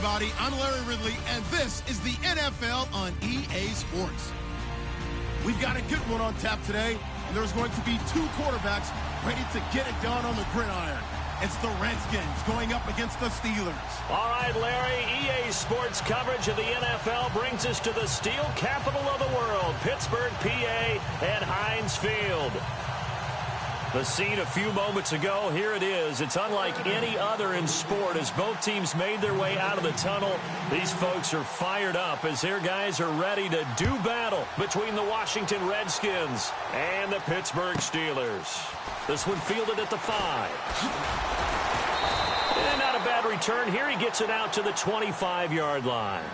everybody. I'm Larry Ridley, and this is the NFL on EA Sports. We've got a good one on tap today, and there's going to be two quarterbacks ready to get it done on the gridiron. It's the Redskins going up against the Steelers. All right, Larry, EA Sports coverage of the NFL brings us to the steel capital of the world, Pittsburgh, PA, at Heinz Field. The scene a few moments ago, here it is. It's unlike any other in sport as both teams made their way out of the tunnel. These folks are fired up as their guys are ready to do battle between the Washington Redskins and the Pittsburgh Steelers. This one fielded at the 5. And not a bad return here. He gets it out to the 25-yard line.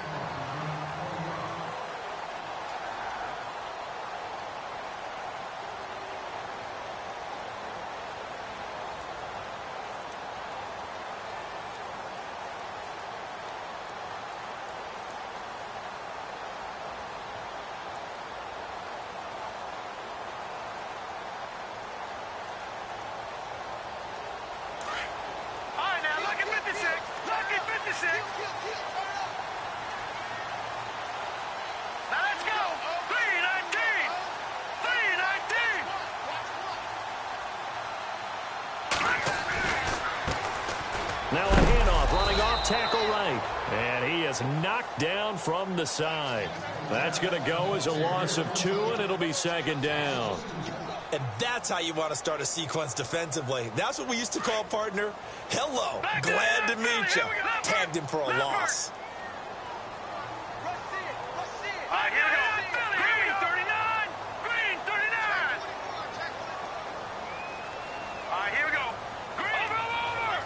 Now a handoff, running off tackle right. And he is knocked down from the side. That's going to go as a loss of 2, and it'll be second down. And that's how you want to start a sequence defensively. That's what we used to call, partner, hello, glad to meet you. Tagged him for a loss. All right, here we go. Green 39. Green 39. All right, here we go. Green. Over.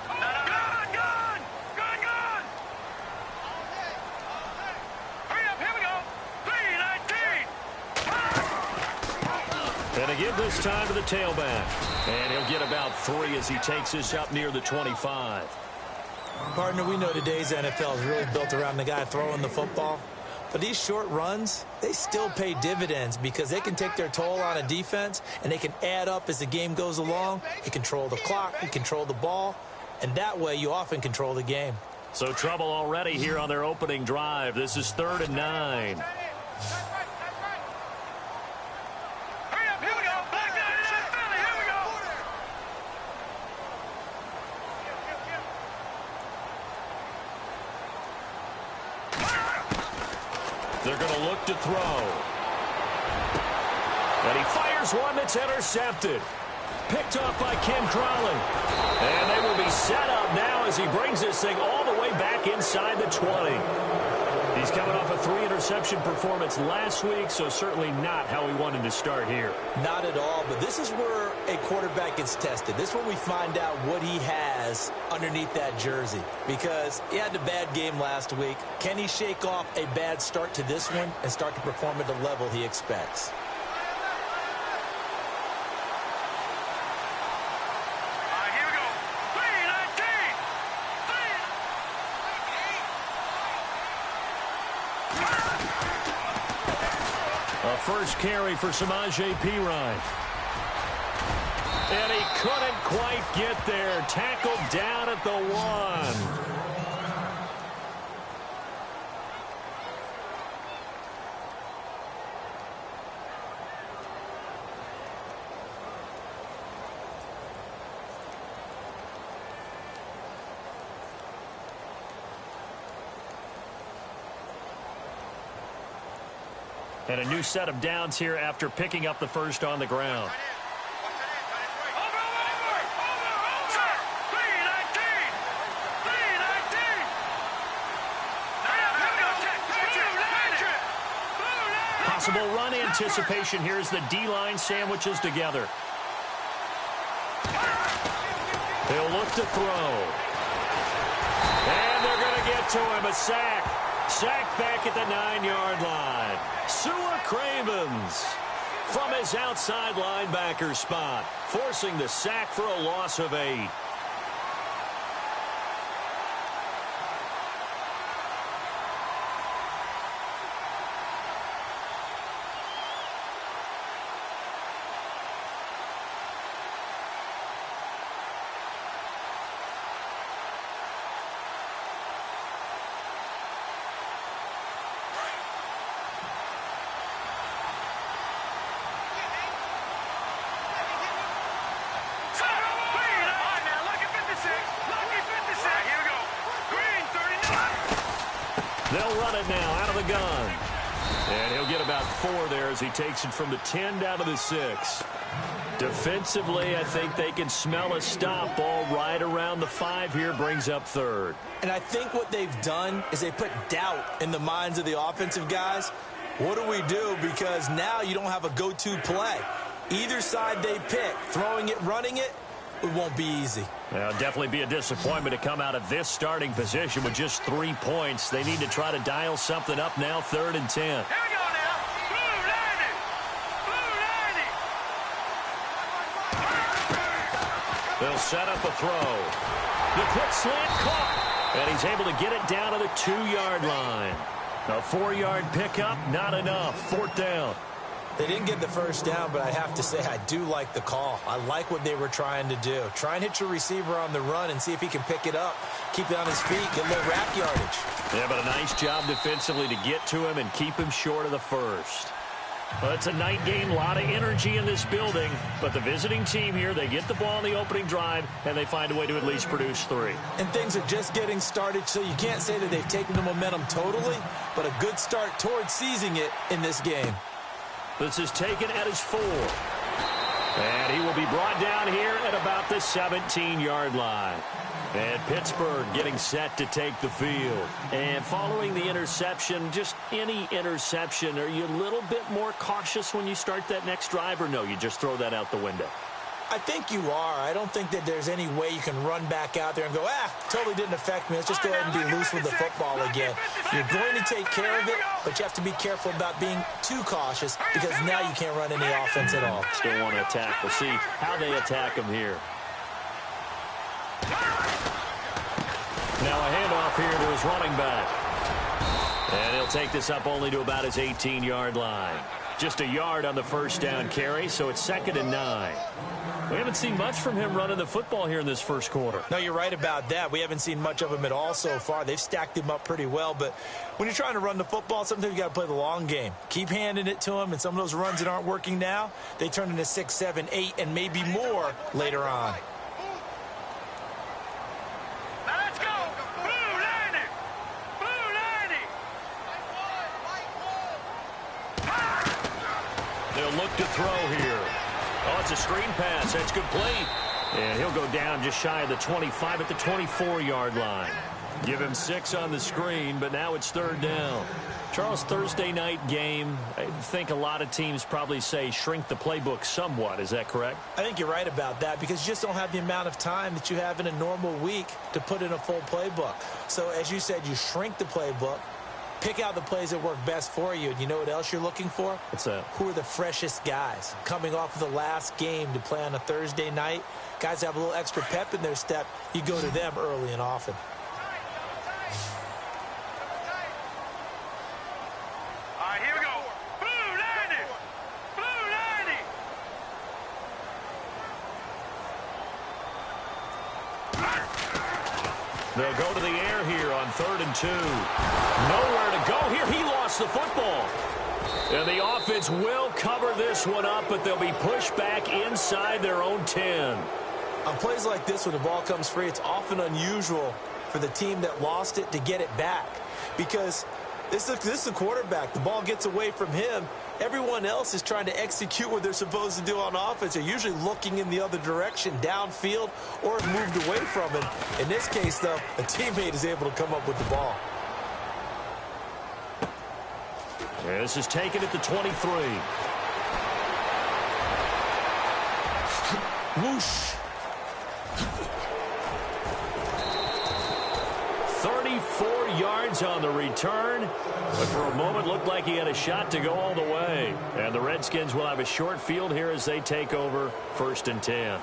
Gun. Hurry up, here we go. 3-19. And again this time to the tailback. And he'll get about 3 as he takes this up near the 25. Partner, we know today's NFL is really built around the guy throwing the football. But these short runs, they still pay dividends because they can take their toll on a defense and they can add up as the game goes along. They control the clock, they control the ball, and that way you often control the game. So trouble already here on their opening drive. This is 3rd and 9. Hurry up, here we go. Back down, Philly, here we go. They're going to look to throw. And he fires one that's intercepted. Picked off by Ken Crowley. And they will be set up now as he brings this thing all the way back inside the 20. He's coming off a 3-interception performance last week, so certainly not how he wanted to start here. Not at all, but this is where a quarterback gets tested. This is where we find out what he has underneath that jersey. Because he had a bad game last week. Can he shake off a bad start to this one and start to perform at the level he expects? First carry for Samaje Perine. And he couldn't quite get there. Tackled down at the 1. And a new set of downs here after picking up the first on the ground. Possible run anticipation here as the D-line sandwiches together. They'll look to throw. And they're going to get to him. A sack. Sacked back at the 9-yard line. Sua Cravens from his outside linebacker spot, forcing the sack for a loss of 8. They'll run it now out of the gun. And he'll get about 4 there as he takes it from the 10 down to the 6. Defensively, I think they can smell a stop. Ball right around the 5 here, brings up 3rd. And I think what they've done is they put doubt in the minds of the offensive guys. What do we do? Because now you don't have a go-to play. Either side they pick, throwing it, running it, it won't be easy. Well, definitely be a disappointment to come out of this starting position with just 3 points. They need to try to dial something up now, 3rd and 10. Here we go now. Blue 90. Blue 90. They'll set up a throw. The quick slant caught. And he's able to get it down to the 2-yard line. A 4-yard pickup, not enough. 4th down. They didn't get the first down, but I have to say I do like the call. I like what they were trying to do. Try and hit your receiver on the run and see if he can pick it up, keep it on his feet, get a little rack yardage. Yeah, but a nice job defensively to get to him and keep him short of the first. Well, it's a night game, a lot of energy in this building, but the visiting team here, they get the ball in the opening drive, and they find a way to at least produce 3. And things are just getting started, so you can't say that they've taken the momentum totally, but a good start towards seizing it in this game. This is taken at his 4. And he will be brought down here at about the 17-yard line. And Pittsburgh getting set to take the field. And following the interception, just any interception, are you a little bit more cautious when you start that next drive, or no, you just throw that out the window? I think you are. I don't think that there's any way you can run back out there and go, totally didn't affect me. Let's just go ahead and be loose with the football again. You're going to take care of it, but you have to be careful about being too cautious because now you can't run any offense at all. Still want to attack. We'll see how they attack him here. Now a handoff here to his running back. And he'll take this up only to about his 18-yard line. Just a yard on the first down carry, so it's 2nd and 9. We haven't seen much from him running the football here in this first quarter. No, you're right about that. We haven't seen much of him at all so far. They've stacked him up pretty well, but when you're trying to run the football, sometimes you got to play the long game. Keep handing it to him, and some of those runs that aren't working now, they turn into 6, 7, 8, and maybe more later on. Now let's go. Blue 90. Blue 90. They'll look to throw here. Oh, it's a screen pass. That's complete. And he'll go down just shy of the 25 at the 24-yard line. Give him 6 on the screen, but now it's 3rd down. Charles, Thursday night game, I think a lot of teams probably say shrink the playbook somewhat. Is that correct? I think you're right about that because you just don't have the amount of time that you have in a normal week to put in a full playbook. So, as you said, you shrink the playbook. Pick out the plays that work best for you. And you know what else you're looking for? What's that? Who are the freshest guys coming off of the last game to play on a Thursday night? Guys have a little extra pep in their step. You go to them early and often. All right, here we go. Blue 90. Blue 90. They'll go to the air here on 3rd and 2. Nowhere to go here. He lost the football. And the offense will cover this one up, but they'll be pushed back inside their own 10. On plays like this, when the ball comes free, it's often unusual for the team that lost it to get it back. Because this is the quarterback. The ball gets away from him. Everyone else is trying to execute what they're supposed to do on offense. They're usually looking in the other direction, downfield, or moved away from it. In this case, though, a teammate is able to come up with the ball. Yeah, this is taken at the 23. Whoosh. 34 yards on the return, but for a moment looked like he had a shot to go all the way. And the Redskins will have a short field here as they take over 1st and 10.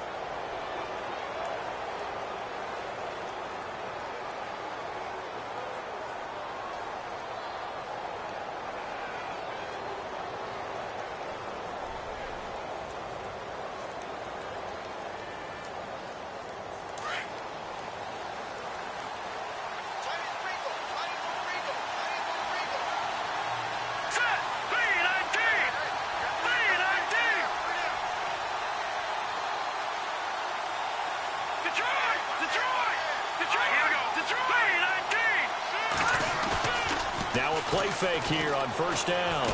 fake here on first down.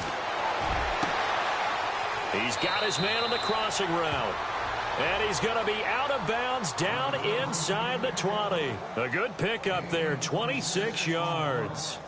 He's got his man on the crossing route. And he's going to be out of bounds down inside the 20. A good pickup there, 26 yards.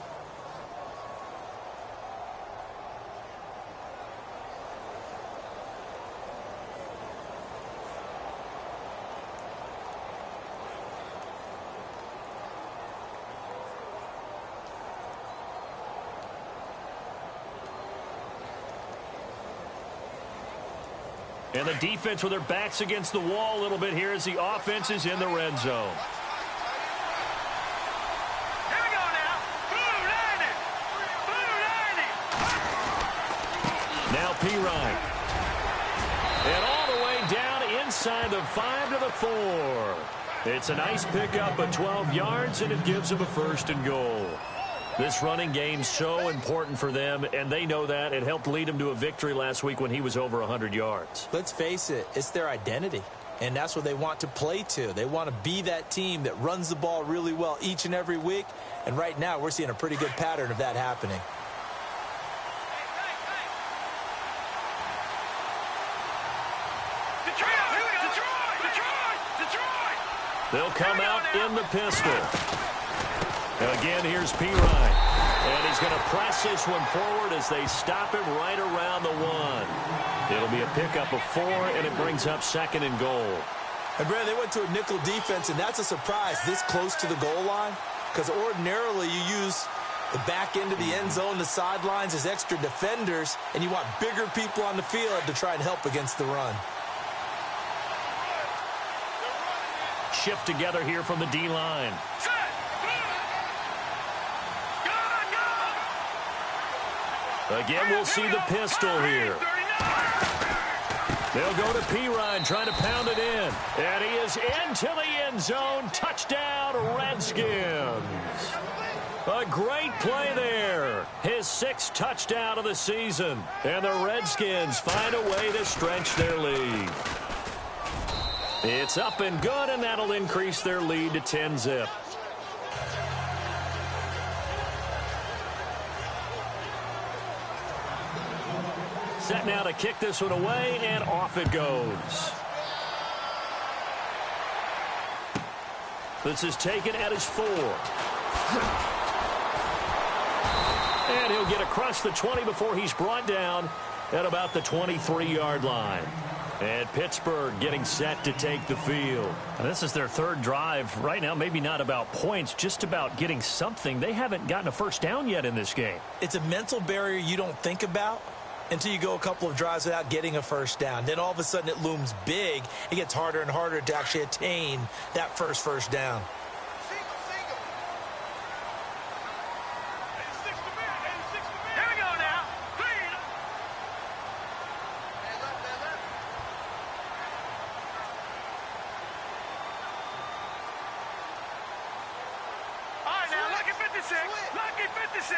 And the defense with their backs against the wall a little bit here as the offense is in the red zone. Here we go now. Blue 90. Now Pirine. And all the way down inside the 5 to the 4. It's a nice pickup of 12 yards, and it gives them a first and goal. This running game's so important for them, and they know that. It helped lead them to a victory last week when he was over 100 yards. Let's face it, it's their identity, and that's what they want to play to. They want to be that team that runs the ball really well each and every week, and right now we're seeing a pretty good pattern of that happening. They'll come out in the pistol. Again, here's Pirine. And he's going to press this one forward as they stop him right around the 1. It'll be a pickup of 4, and it brings up second and goal. And, Brad, they went to a nickel defense, and that's a surprise this close to the goal line, because ordinarily you use the back end of the end zone, the sidelines as extra defenders, and you want bigger people on the field to try and help against the run. Shift together here from the D-line. Again, we'll see the pistol here. They'll go to Pirine, trying to pound it in. And he is into the end zone. Touchdown, Redskins. A great play there. His 6th touchdown of the season. And the Redskins find a way to stretch their lead. It's up and good, and that'll increase their lead to 10-zip. Set now to kick this one away, and off it goes. This is taken at his 4. And he'll get across the 20 before he's brought down at about the 23-yard line. And Pittsburgh getting set to take the field. And this is their 3rd drive. Right now, maybe not about points, just about getting something. They haven't gotten a first down yet in this game. It's a mental barrier you don't think about until you go a couple of drives without getting a first down. Then all of a sudden it looms big. It gets harder and harder to actually attain that first down. Here we go now. All right, now, lucky 56. Lucky 56.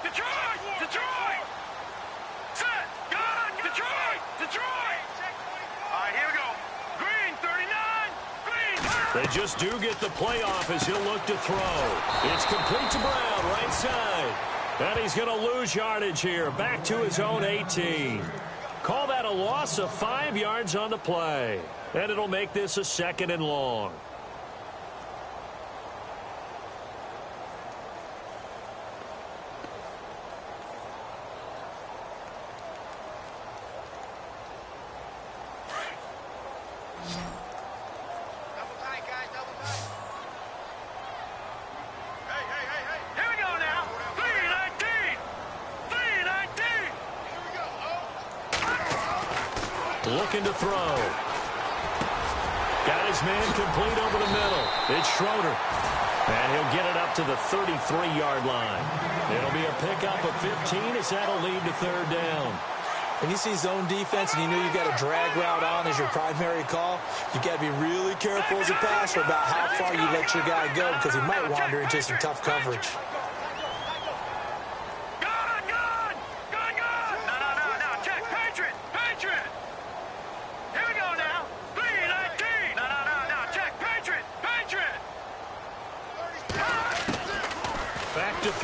Detroit! Detroit! Set! Gun! Detroit! Detroit! All right, here we go. Green, 39. Green! They just do get the playoff as he'll look to throw. It's complete to Brown, right side. And he's going to lose yardage here, back to his own 18. Call that a loss of 5 yards on the play. And it'll make this a 2nd and long. Looking to throw. Got his man complete over the middle. It's Schroeder. And he'll get it up to the 33-yard line. It'll be a pickup of 15 as that'll lead to 3rd down. When you see zone defense and you know you've got a drag route on as your primary call, you've got to be really careful as a passer about how far you let your guy go because he might wander into some tough coverage.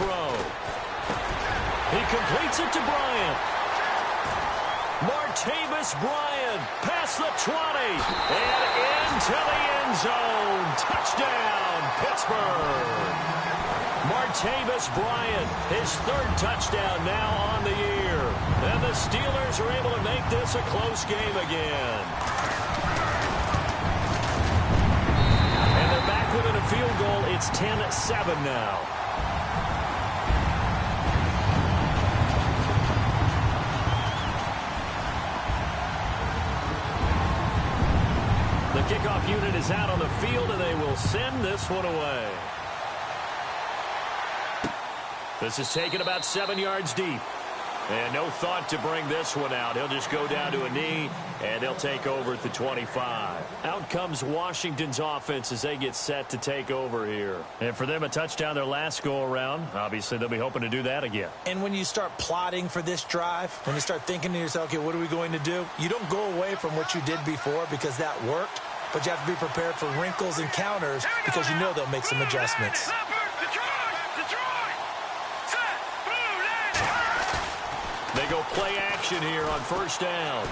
throw. He completes it to Bryant. Martavis Bryant past the 20 and into the end zone. Touchdown, Pittsburgh. Martavis Bryant, his third touchdown now on the year. And the Steelers are able to make this a close game again. And they're back within a field goal. It's 10-7 now. The kickoff unit is out on the field, and they will send this one away. This is taken about 7 yards deep. And no thought to bring this one out. He'll just go down to a knee, and they'll take over at the 25. Out comes Washington's offense as they get set to take over here. And for them, a touchdown their last go-around. Obviously, they'll be hoping to do that again. And when you start plotting for this drive, when you start thinking to yourself, okay, what are we going to do? You don't go away from what you did before because that worked, but you have to be prepared for wrinkles and counters because you know they'll make some adjustments. They go play action here on first down.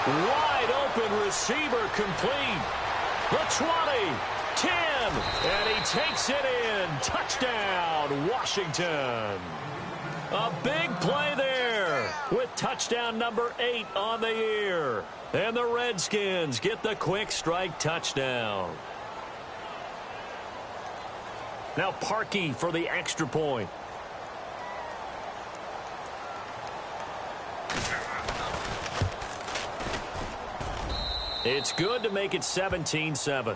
Wide open receiver complete. The 20, 10, and he takes it in. Touchdown, Washington. A big play there with touchdown number 8 on the year. And the Redskins get the quick strike touchdown. Now Parkey for the extra point. It's good to make it 17-7.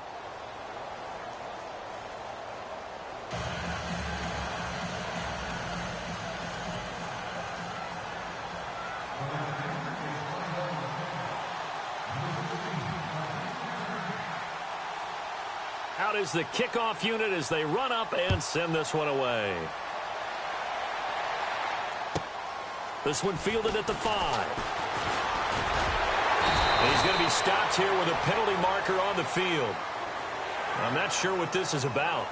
Out is the kickoff unit as they run up and send this one away. This one fielded at the 5. And he's going to be stopped here with a penalty marker on the field. I'm not sure what this is about.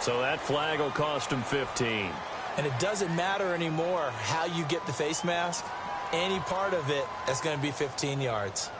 So that flag will cost him 15. And it doesn't matter anymore how you get the face mask. Any part of it, that's going to be 15 yards.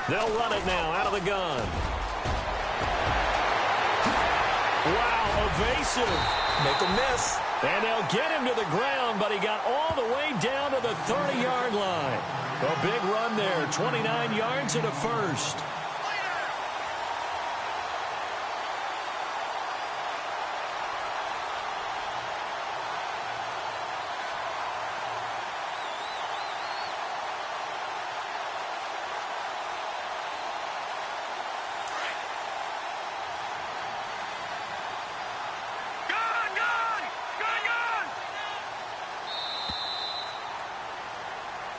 They'll run it now out of the gun. Wow, evasive. Make a miss. And they'll get him to the ground, but he got all the way down to the 30-yard line. A big run there, 29 yards and a first.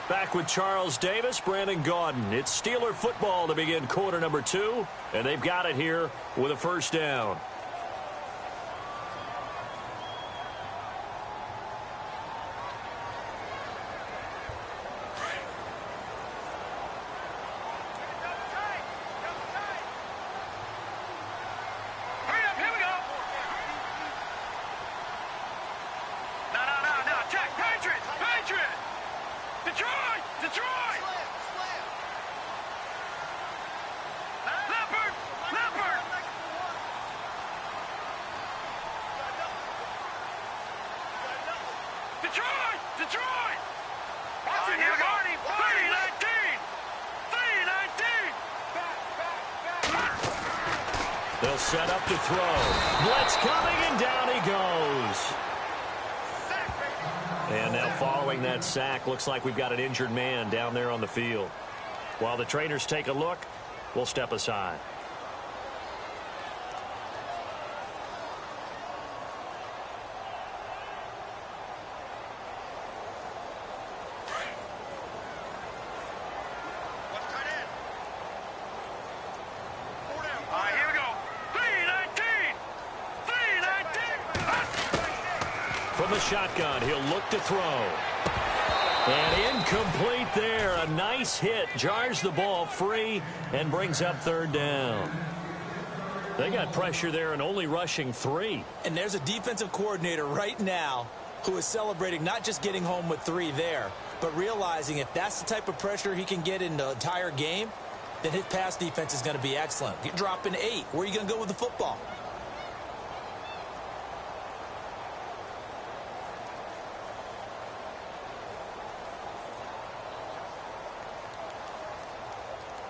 Back with Charles Davis, Brandon Gaudin. It's Steeler football to begin quarter number 2, and they've got it here with a first down. They'll set up to throw. Blitz coming, and down he goes. And now following that sack, looks like we've got an injured man down there on the field. While the trainers take a look, we'll step aside. From the shotgun, he'll look to throw. And incomplete there. A nice hit. Jars the ball free and brings up third down. They got pressure there and only rushing 3. And there's a defensive coordinator right now who is celebrating not just getting home with 3 there, but realizing if that's the type of pressure he can get in the entire game, then his pass defense is going to be excellent. You're dropping 8. Where are you going to go with the football?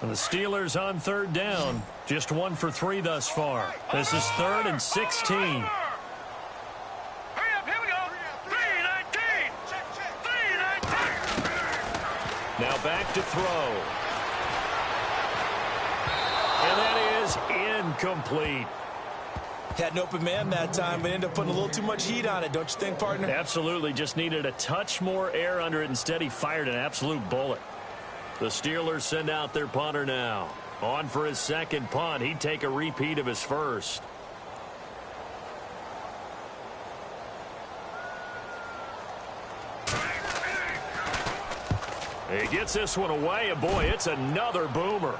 And the Steelers on third down. Just 1 for 3 thus far. This is 3rd and 16. Hurry up, here we go. 3-19. 3-19. Now back to throw. And that is incomplete. Had an open man that time, but ended up putting a little too much heat on it, don't you think, partner? Absolutely. Just needed a touch more air under it. Instead, he fired an absolute bullet. The Steelers send out their punter now. On for his second punt. He'd take a repeat of his first. He gets this one away, and boy, it's another boomer.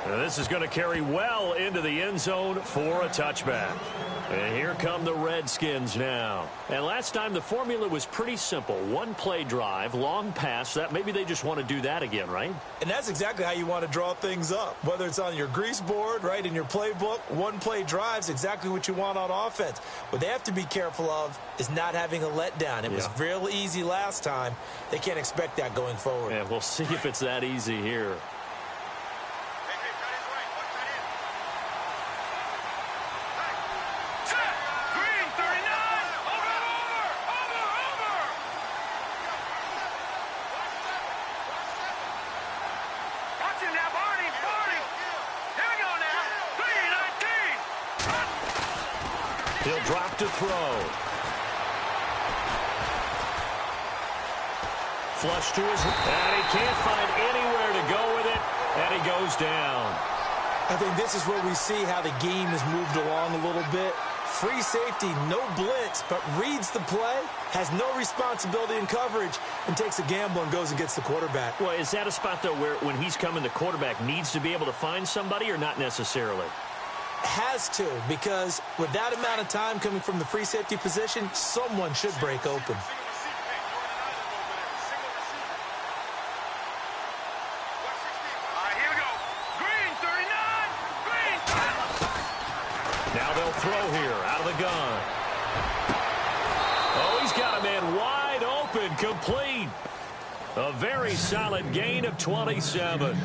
And this is going to carry well into the end zone for a touchback. And here come the Redskins now. And last time the formula was pretty simple. 1-play drive, long pass. That maybe they just want to do that again, right? And that's exactly how you want to draw things up. Whether it's on your grease board, right, in your playbook, 1-play drive's exactly what you want on offense. What they have to be careful of is not having a letdown. It was real easy last time. They can't expect that going forward. Yeah, we'll see if it's that easy here. He'll drop to throw. Flush to his... And he can't find anywhere to go with it. And he goes down. I think this is where we see how the game has moved along a little bit. Free safety, no blitz, but reads the play, has no responsibility in coverage, and takes a gamble and goes and gets the quarterback. Well, is that a spot, though, where when he's coming, the quarterback needs to be able to find somebody or not necessarily? Has to, because with that amount of time coming from the free safety position, someone should break open. Here we go. Green, 39. Green. Now they'll throw here out of the gun. Oh, he's got a man wide open, complete. A very solid gain of 27.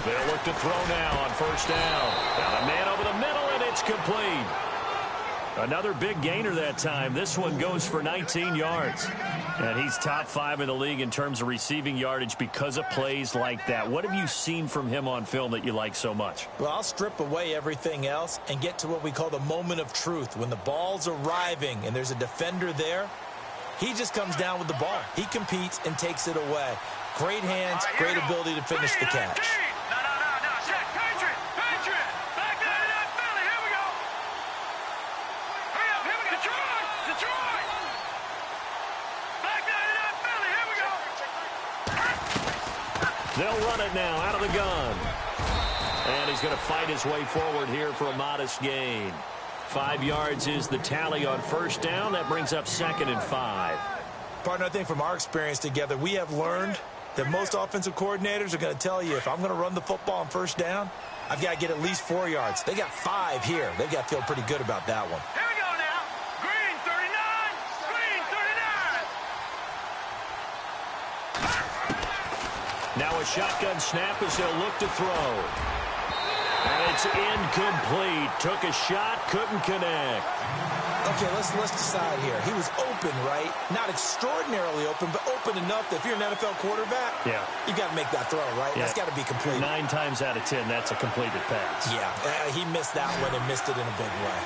They'll look to throw now on first down. Got a man over the middle, and it's complete. Another big gainer that time. This one goes for 19 yards. And he's top 5 in the league in terms of receiving yardage because of plays like that. What have you seen from him on film that you like so much? Well, I'll strip away everything else and get to what we call the moment of truth. When the ball's arriving and there's a defender there, he just comes down with the ball. He competes and takes it away. Great hands, great ability to finish the catch. They'll run it now out of the gun. And he's going to fight his way forward here for a modest gain. 5 yards is the tally on first down. That brings up 2nd and 5. Partner, I think from our experience together, we have learned that most offensive coordinators are going to tell you, if I'm going to run the football on first down, I've got to get at least 4 yards. They got 5 here. They've got to feel pretty good about that one. Here we go now. Green 39. Green 39. Now a shotgun snap as they'll look to throw. And it's incomplete. Took a shot, couldn't connect. Okay, let's decide here. He was open, right? Not extraordinarily open, but open enough that if you're an NFL quarterback, you got to make that throw, right? Yeah. That's got to be complete. 9 times out of 10, that's a completed pass. Yeah, he missed that one and missed it in a big way.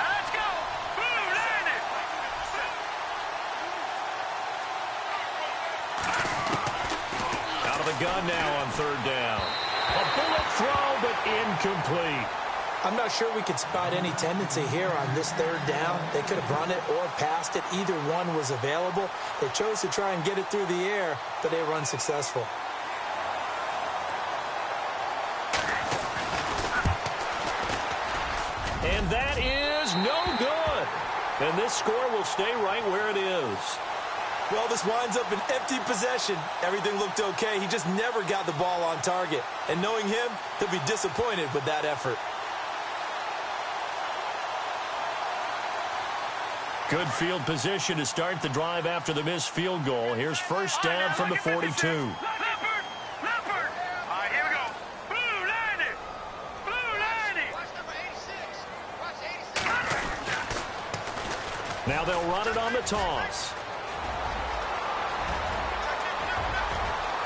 Let's go. Boom, landed. Out of the gun now on 3rd down. A bullet throw, but incomplete. I'm not sure we could spot any tendency here on this 3rd down. They could have run it or passed it. Either one was available. They chose to try and get it through the air, but they were unsuccessful. And that is no good. And this score will stay right where it is. Well, this winds up an empty possession. Everything looked okay. He just never got the ball on target. And knowing him, he'll be disappointed with that effort. Good field position to start the drive after the missed field goal. Here's 1st down from the 42. Leopard. Leopard. All right, here we go. Blue landed. Blue landed. Watch number 86. Watch 86. Now they'll run it on the toss.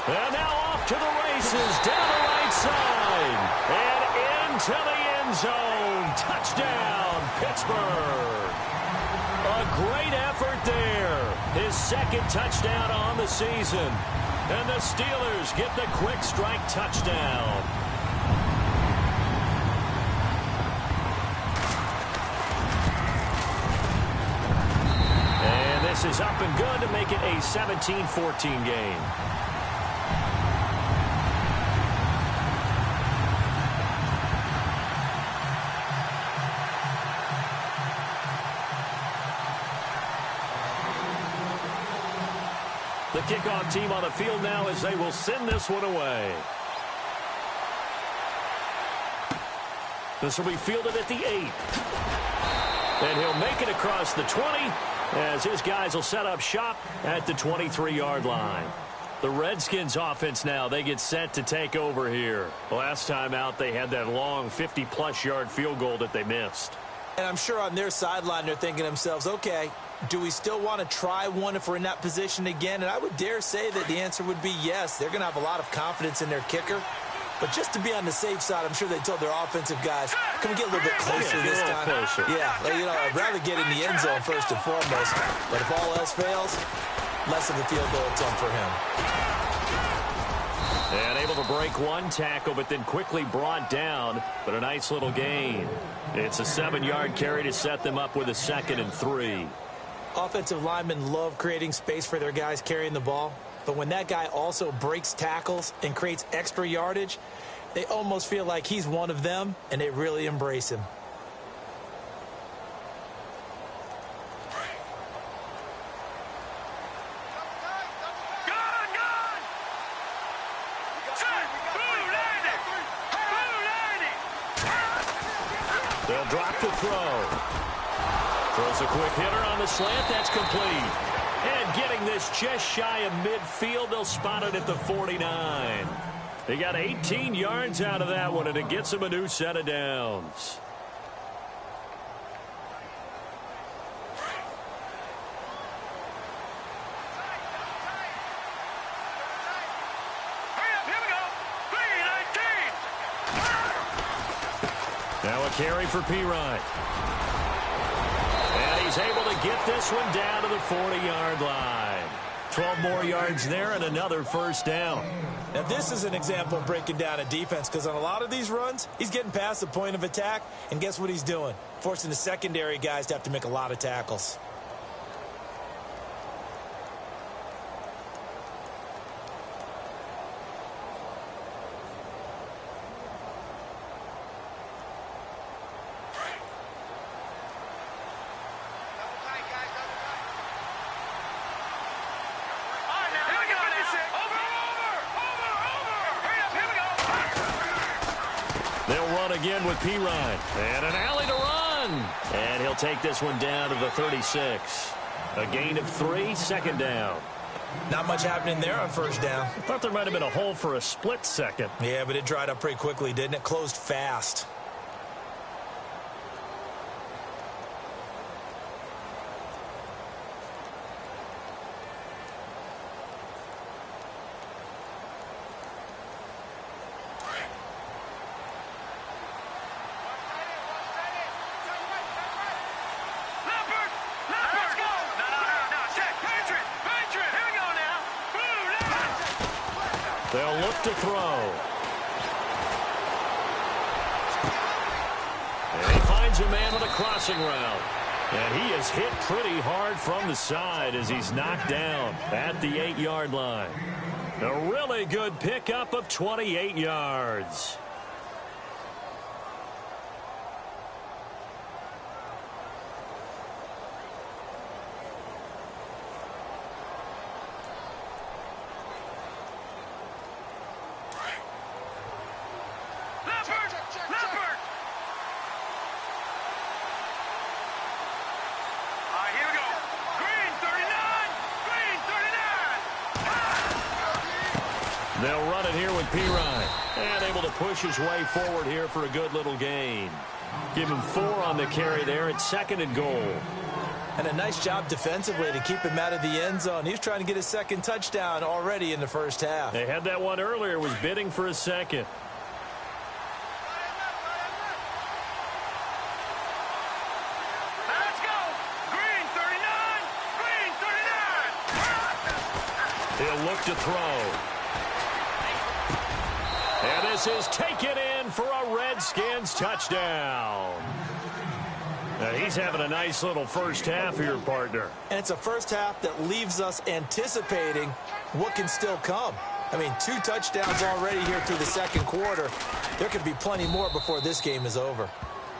And now off to the races, down the right side, and into the end zone. Touchdown, Pittsburgh. A great effort there. His 2nd touchdown on the season. And the Steelers get the quick strike touchdown. And this is up and good to make it a 17-14 game. The kickoff team on the field now as they will send this one away. This will be fielded at the 8. And he'll make it across the 20 as his guys will set up shop at the 23-yard line. The Redskins offense now, they get set to take over here. Last time out, they had that long 50-plus yard field goal that they missed. And I'm sure on their sideline they're thinking to themselves, okay, do we still want to try one if we're in that position again? And I would dare say that the answer would be yes. They're going to have a lot of confidence in their kicker. But just to be on the safe side, I'm sure they told their offensive guys, can we get a little bit closer this time? Yeah, I'd rather get in the end zone first and foremost. But if all else fails, less of a field goal attempt for him. And able to break one tackle, but then quickly brought down. But a nice little gain. It's a 7-yard carry to set them up with a 2nd and 3. Offensive linemen love creating space for their guys carrying the ball. But when that guy also breaks tackles and creates extra yardage, they almost feel like he's one of them, and they really embrace him. They'll drop the throw. Throws a quick hitter on the slant. That's complete. And getting this just shy of midfield, they'll spot it at the 49. They got 18 yards out of that one, and it gets them a new set of downs. Now a carry for P-Ryan. And he's able to get this one down to the 40-yard line. 12 more yards there and another first down. Now this is an example of breaking down a defense, because on a lot of these runs, he's getting past the point of attack, and guess what he's doing? Forcing the secondary guys to have to make a lot of tackles. on again with Pirine. And an alley to run. And he'll take this one down to the 36. A gain of 3, second down. Not much happening there on first down. I thought there might have been a hole for a split second. Yeah, but it dried up pretty quickly, didn't it? Closed fast. They'll look to throw. And he finds a man on a crossing route. And he is hit pretty hard from the side as he's knocked down at the 8-yard line. A really good pickup of 28 yards. They'll run it here with Pirine. And able to push his way forward here for a good little gain. Give him 4 on the carry there. It's 2nd and goal. And a nice job defensively to keep him out of the end zone. He's trying to get his 2nd touchdown already in the first half. They had that one earlier, was bidding for a 2nd. Let's go! Green 39! Green 39! He'll look to throw. And this is taken in for a Redskins touchdown. Now he's having a nice little first half here, partner. And it's a first half that leaves us anticipating what can still come. I mean, 2 touchdowns already here through the second quarter. There could be plenty more before this game is over.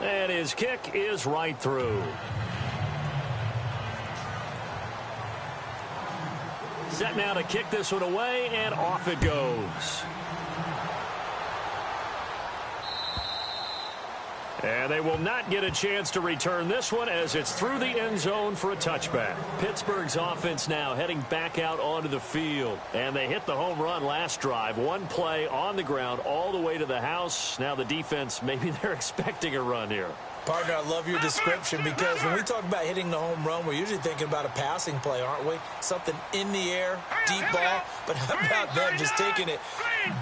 And his kick is right through. Set now to kick this one away, and off it goes. And they will not get a chance to return this one as it's through the end zone for a touchback. Pittsburgh's offense now heading back out onto the field. And they hit the home run last drive. 1 play on the ground all the way to the house. Now the defense, maybe they're expecting a run here. Partner, I love your description because when we talk about hitting the home run, we're usually thinking about a passing play, aren't we? Something in the air, deep ball. But how about them just taking it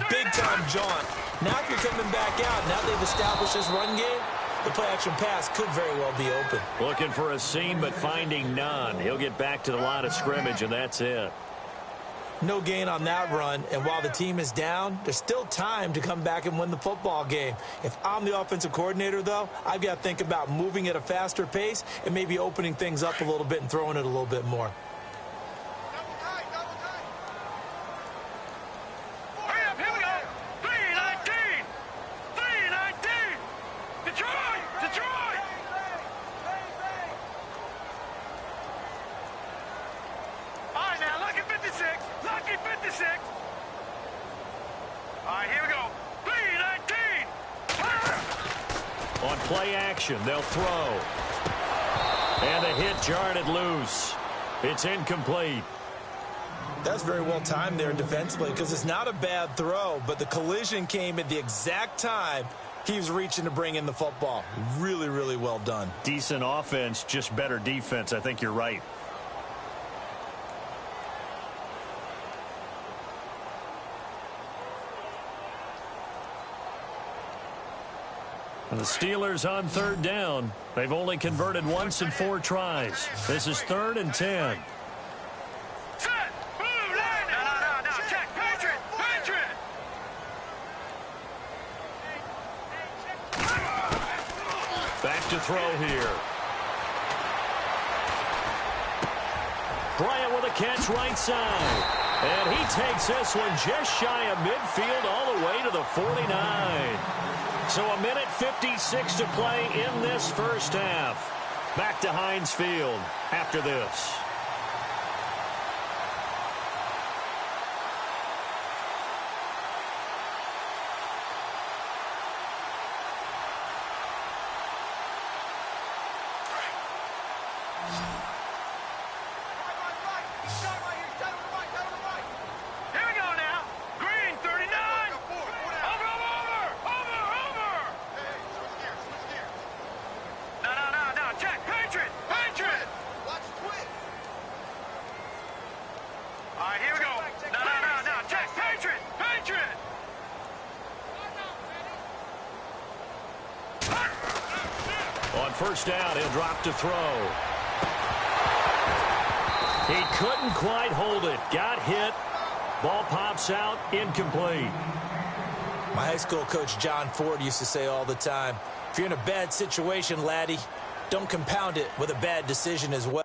big-time jaunt? Now if you're coming back out, now they've established this run game, the play-action pass could very well be open. Looking for a seam, but finding none. He'll get back to the line of scrimmage, and that's it. No gain on that run, and while the team is down, there's still time to come back and win the football game. If I'm the offensive coordinator, though, I've got to think about moving at a faster pace and maybe opening things up a little bit and throwing it a little bit more. Hurry up, here we go! 319! 319! Detroit! Detroit! All right, now, lucky 56. Lucky 56. All right, here we go. 319. On play action, they'll throw. And the hit jarred it loose. It's incomplete. That's very well timed there defensively because it's not a bad throw, but the collision came at the exact time he was reaching to bring in the football. Really, really well done. Decent offense, just better defense. I think you're right. And the Steelers on 3rd down. They've only converted once in 4 tries. This is 3rd and 10. Set. Boom. Line. No. Check. Patriot. Patriot. Back to throw here. Bryant with a catch right side. And he takes this one just shy of midfield all the way to the 49. So a minute 56 to play in this first half. Back to Heinz Field after this. On first down, he'll drop to throw. He couldn't quite hold it. Got hit. Ball pops out, incomplete. My high school coach, John Ford, used to say all the time, if you're in a bad situation, laddie, don't compound it with a bad decision as well.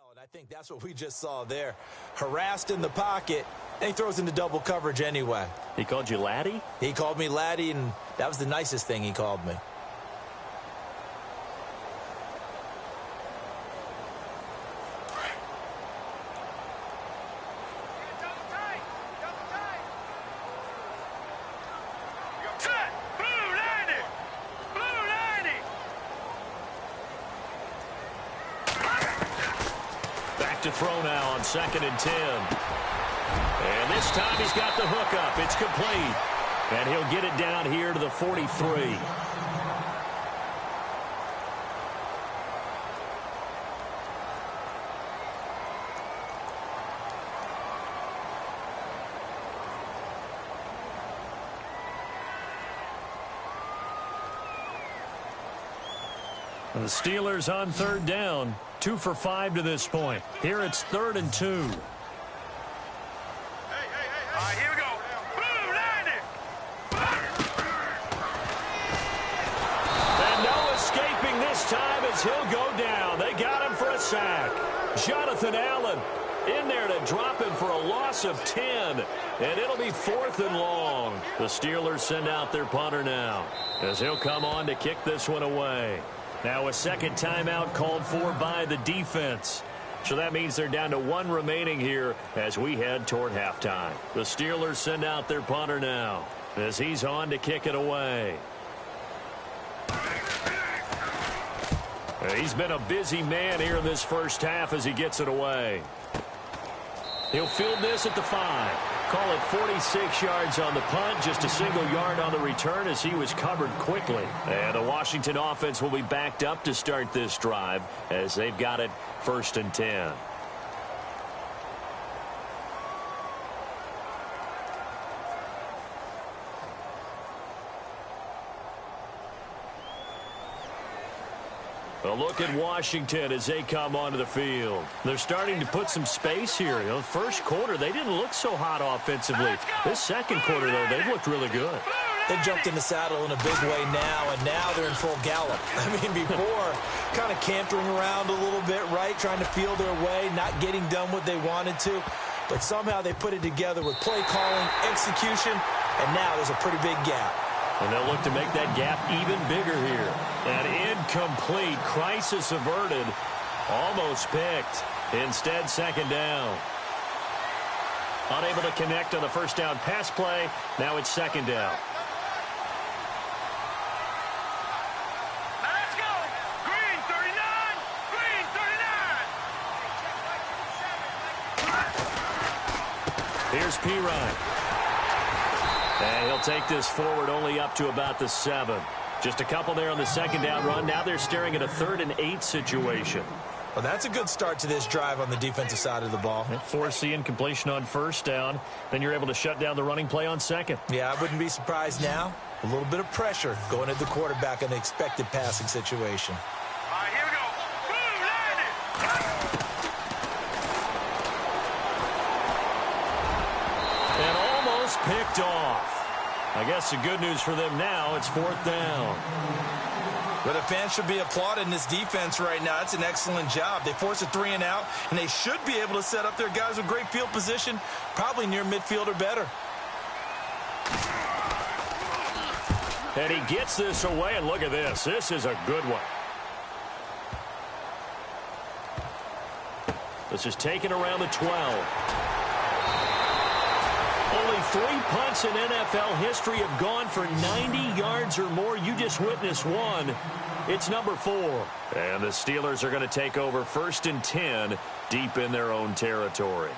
And I think that's what we just saw there. Harassed in the pocket, and he throws into double coverage anyway. He called you laddie? He called me laddie, and that was the nicest thing he called me. To throw now on 2nd and 10. And this time he's got the hook up. It's complete. And he'll get it down here to the 43. And the Steelers on 3rd down. 2 for 5 to this point. Here it's 3rd and 2. All right, here we go. Blue, line it. And no escaping this time as he'll go down. They got him for a sack. Jonathan Allen in there to drop him for a loss of 10. And it'll be 4th and long. The Steelers send out their punter now as he'll come on to kick this one away. Now a second timeout called for by the defense. So that means they're down to 1 remaining here as we head toward halftime. The Steelers send out their punter now as he's on to kick it away. He's been a busy man here in this first half as he gets it away. He'll field this at the 5. Call it 46 yards on the punt, just a single yard on the return as he was covered quickly. And the Washington offense will be backed up to start this drive as they've got it 1st and 10. A look at Washington as they come onto the field. They're starting to put some space here. You know, first quarter, they didn't look so hot offensively. This second quarter, though, they've looked really good. They jumped in the saddle in a big way now, and now they're in full gallop. I mean, before, kind of cantering around a little bit, right, trying to feel their way, not getting done what they wanted to. But somehow they put it together with play calling, execution, and now there's a pretty big gap. And they'll look to make that gap even bigger here. An incomplete, crisis averted, almost picked. Instead, 2nd down. Unable to connect on the first down pass play. Now it's 2nd down. Now let's go. Green 39. Green 39. Here's Pirine. And he'll take this forward only up to about the 7. Just a couple there on the 2nd down run. Now they're staring at a 3rd and 8 situation. Well, that's a good start to this drive on the defensive side of the ball. Force the incompletion on 1st down. Then you're able to shut down the running play on 2nd. Yeah, I wouldn't be surprised now. A little bit of pressure going at the quarterback in the expected passing situation. All right, here we go. Blue, line it. And almost picked off. I guess the good news for them now, it's 4th down. But the fans should be applauding this defense right now. It's an excellent job. They force a 3 and out, and they should be able to set up their guys with great field position, probably near midfield or better. And he gets this away, and look at this. This is a good one. This is taken around the 12. Only 3 punts in NFL history have gone for 90 yards or more. You just witnessed one. It's number 4. And the Steelers are going to take over 1st and 10 deep in their own territory.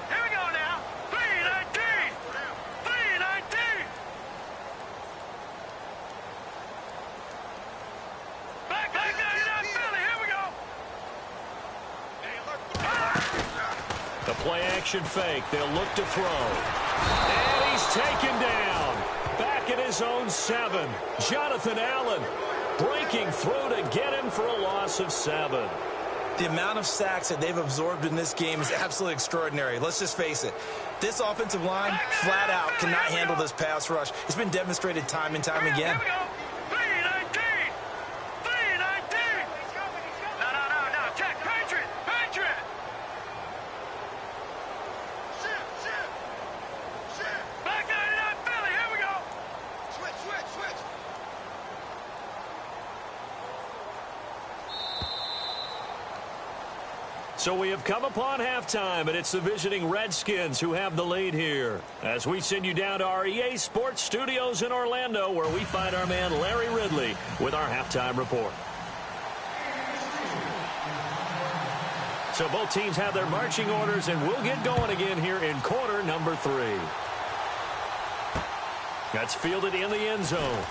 Here we go now. 3-19. 3-19. Back 99 Philly. Here we go. The play action fake. They'll look to throw. And he's taken down. Back at his own 7. Jonathan Allen breaking through to get him for a loss of 7. The amount of sacks that they've absorbed in this game is absolutely extraordinary. Let's just face it. This offensive line, flat out, cannot handle this pass rush. It's been demonstrated time and time again. Here we go. 3-19. 3-19. No. Check. Patriot. Back 99 Philly. Here we go. Switch. So we have come upon halftime, and it's the visiting Redskins who have the lead here. As we send you down to our EA Sports Studios in Orlando, where we find our man Larry Ridley with our halftime report. So both teams have their marching orders, and we'll get going again here in quarter number 3. That's fielded in the end zone.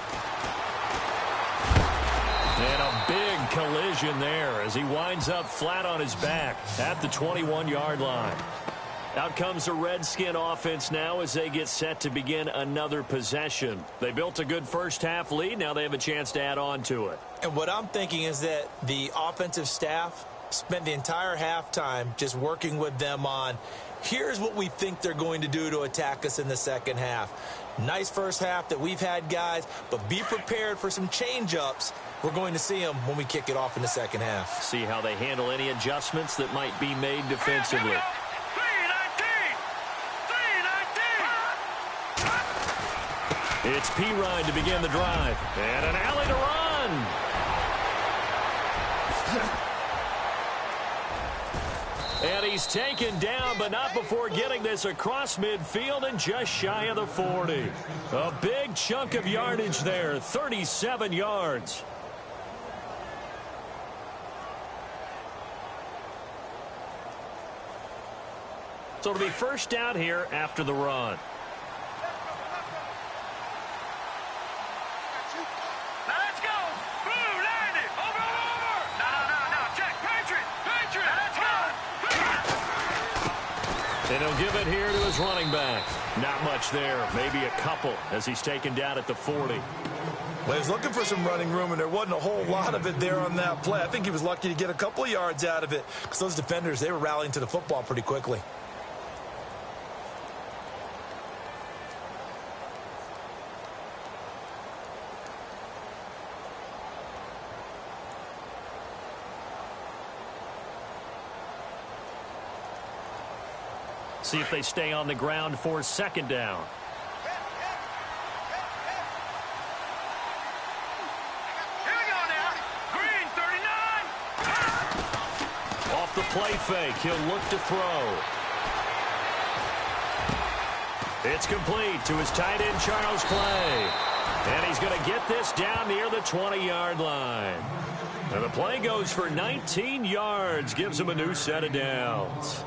And a big collision there as he winds up flat on his back at the 21-yard line. Out comes the Redskin offense now as they get set to begin another possession. They built a good first-half lead. Now they have a chance to add on to it. And what I'm thinking is that the offensive staff spent the entire halftime just working with them on, here's what we think they're going to do to attack us in the second half. Nice first half that we've had, guys, but be prepared for some change-ups. We're going to see them when we kick it off in the second half. See how they handle any adjustments that might be made defensively. 3-19. It's P-Ryan to begin the drive. And an alley to run. And he's taken down, but not before getting this across midfield and just shy of the 40. A big chunk of yardage there, 37 yards. So it'll be first down here after the run. Now let's go. Blue, land it. Over. No. Check. Patriot. Let's go. And he'll give it here to his running back. Not much there. Maybe a couple as he's taken down at the 40. Well, he was looking for some running room, and there wasn't a whole lot of it there on that play. I think he was lucky to get a couple of yards out of it because those defenders, they were rallying to the football pretty quickly. See if they stay on the ground for second down. Here we go now. Green, 39. Off the play fake, he'll look to throw. It's complete to his tight end, Charles Clay. And he's going to get this down near the 20-yard line. And the play goes for 19 yards, gives him a new set of downs.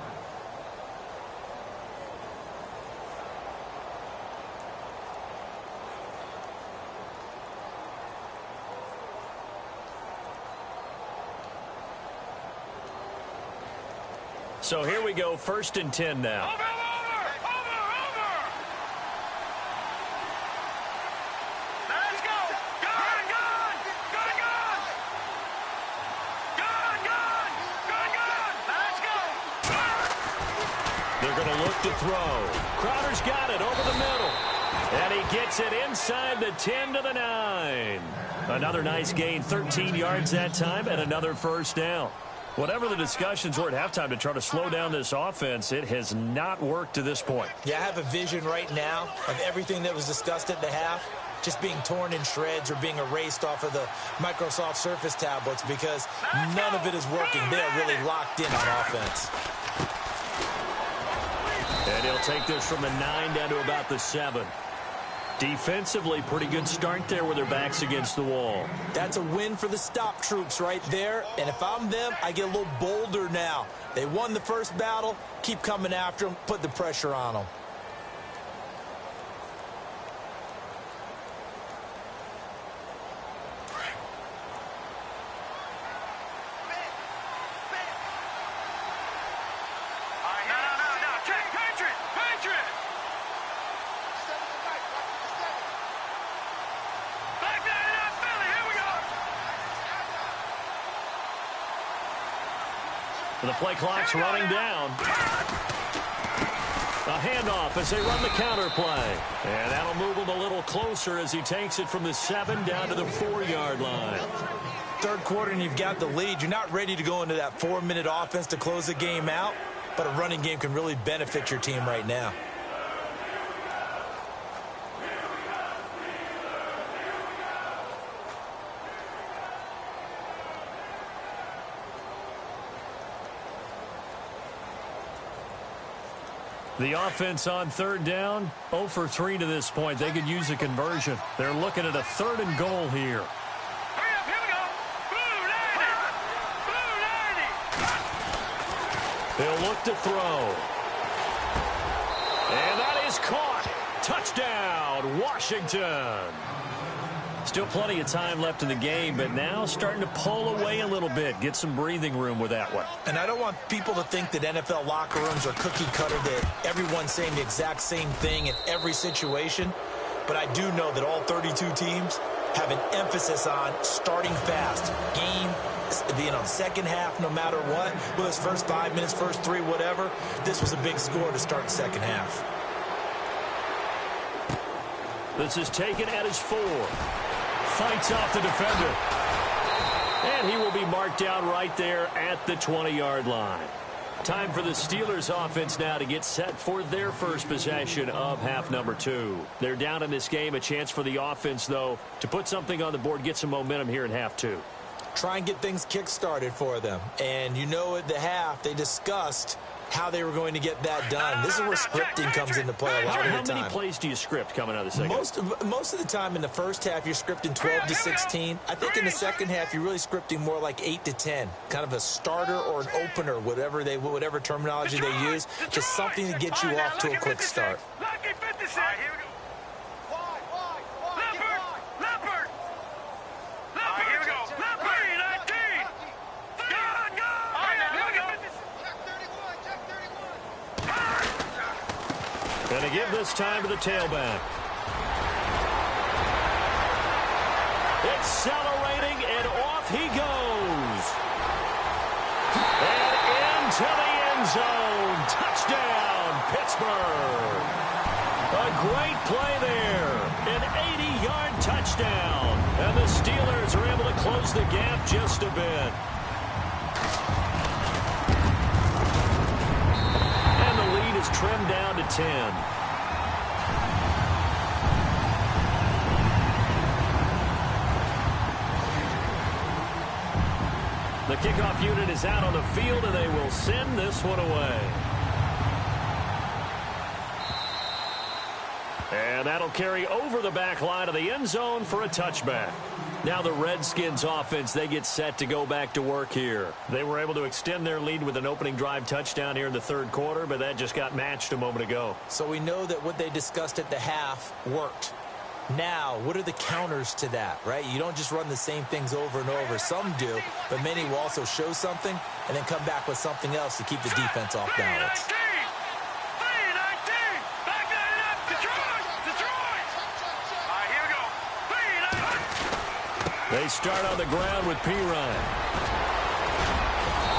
So here we go, 1st and 10 now. Over. Let's go. Gone. Let's go. They're going to look to throw. Crowder's got it over the middle. And he gets it inside the 10 to the 9. Another nice gain, 13 yards that time, and another first down. Whatever the discussions were at halftime to try to slow down this offense, it has not worked to this point. Yeah, I have a vision right now of everything that was discussed at the half just being torn in shreds or being erased off of the Microsoft Surface tablets because none of it is working. They are really locked in on offense. And he'll take this from the 9 down to about the 7. Defensively, pretty good start there with their backs against the wall. That's a win for the stop troops right there. And if I'm them, I get a little bolder now. They won the first battle. Keep coming after them. Put the pressure on them. The play clock's running down. A handoff as they run the counter play. And that'll move him a little closer as he takes it from the 7 down to the 4-yard line. Third quarter and you've got the lead. You're not ready to go into that 4-minute offense to close the game out, but a running game can really benefit your team right now. The offense on third down, 0 for 3 to this point. They could use a conversion. They're looking at a 3rd and goal here. Hurry up, here we go. Blue 90. They'll look to throw. And that is caught. Touchdown, Washington. Still plenty of time left in the game, but now starting to pull away a little bit. Get some breathing room with that one. And I don't want people to think that NFL locker rooms are cookie cutter, that everyone's saying the exact same thing in every situation. But I do know that all 32 teams have an emphasis on starting fast. Game, second half, no matter what. Whether it's first 5 minutes, first 3, whatever. This was a big score to start the second half. This is taken at his 4. Fights off the defender. And he will be marked down right there at the 20-yard line. Time for the Steelers offense now to get set for their first possession of half number 2. They're down in this game. A chance for the offense, though, to put something on the board, get some momentum here in half 2. Try and get things kick-started for them. And you know at the half, they discussed how they were going to get that done. This is where scripting comes into play a lot of the time. How many plays do you script coming out of the second? Most of the time in the first half, you're scripting 12 to 16. I think in the second half, you're really scripting more like 8 to 10. Kind of a starter or an opener, whatever terminology they use. Just something to get you off to a quick start. Lucky 56. All right, here we go. Leopard. Here we go. Leopard. 19. Gun. Here we go. Going to give this time to the tailback. Accelerating, and off he goes. And into the end zone. Touchdown, Pittsburgh. A great play there. An 80-yard touchdown. And the Steelers are able to close the gap just a bit. Is trimmed down to 10. The kickoff unit is out on the field, and they will send this one away. And that'll carry over the back line of the end zone for a touchback. Now the Redskins offense, they get set to go back to work here. They were able to extend their lead with an opening drive touchdown here in the third quarter, but that just got matched a moment ago. So we know that what they discussed at the half worked. Now, what are the counters to that, right? You don't just run the same things over and over. Some do, but many will also show something and then come back with something else to keep the defense off balance. They start on the ground with Pirine.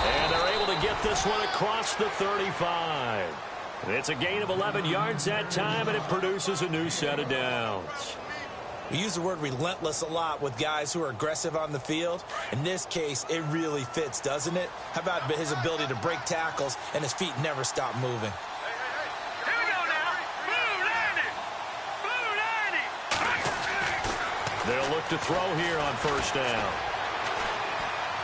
And they're able to get this one across the 35. It's a gain of 11 yards that time, and it produces a new set of downs. We use the word relentless a lot with guys who are aggressive on the field. In this case, it really fits, doesn't it? How about his ability to break tackles and his feet never stop moving? Here we go now. Blue 90. They'll look to throw here on first down.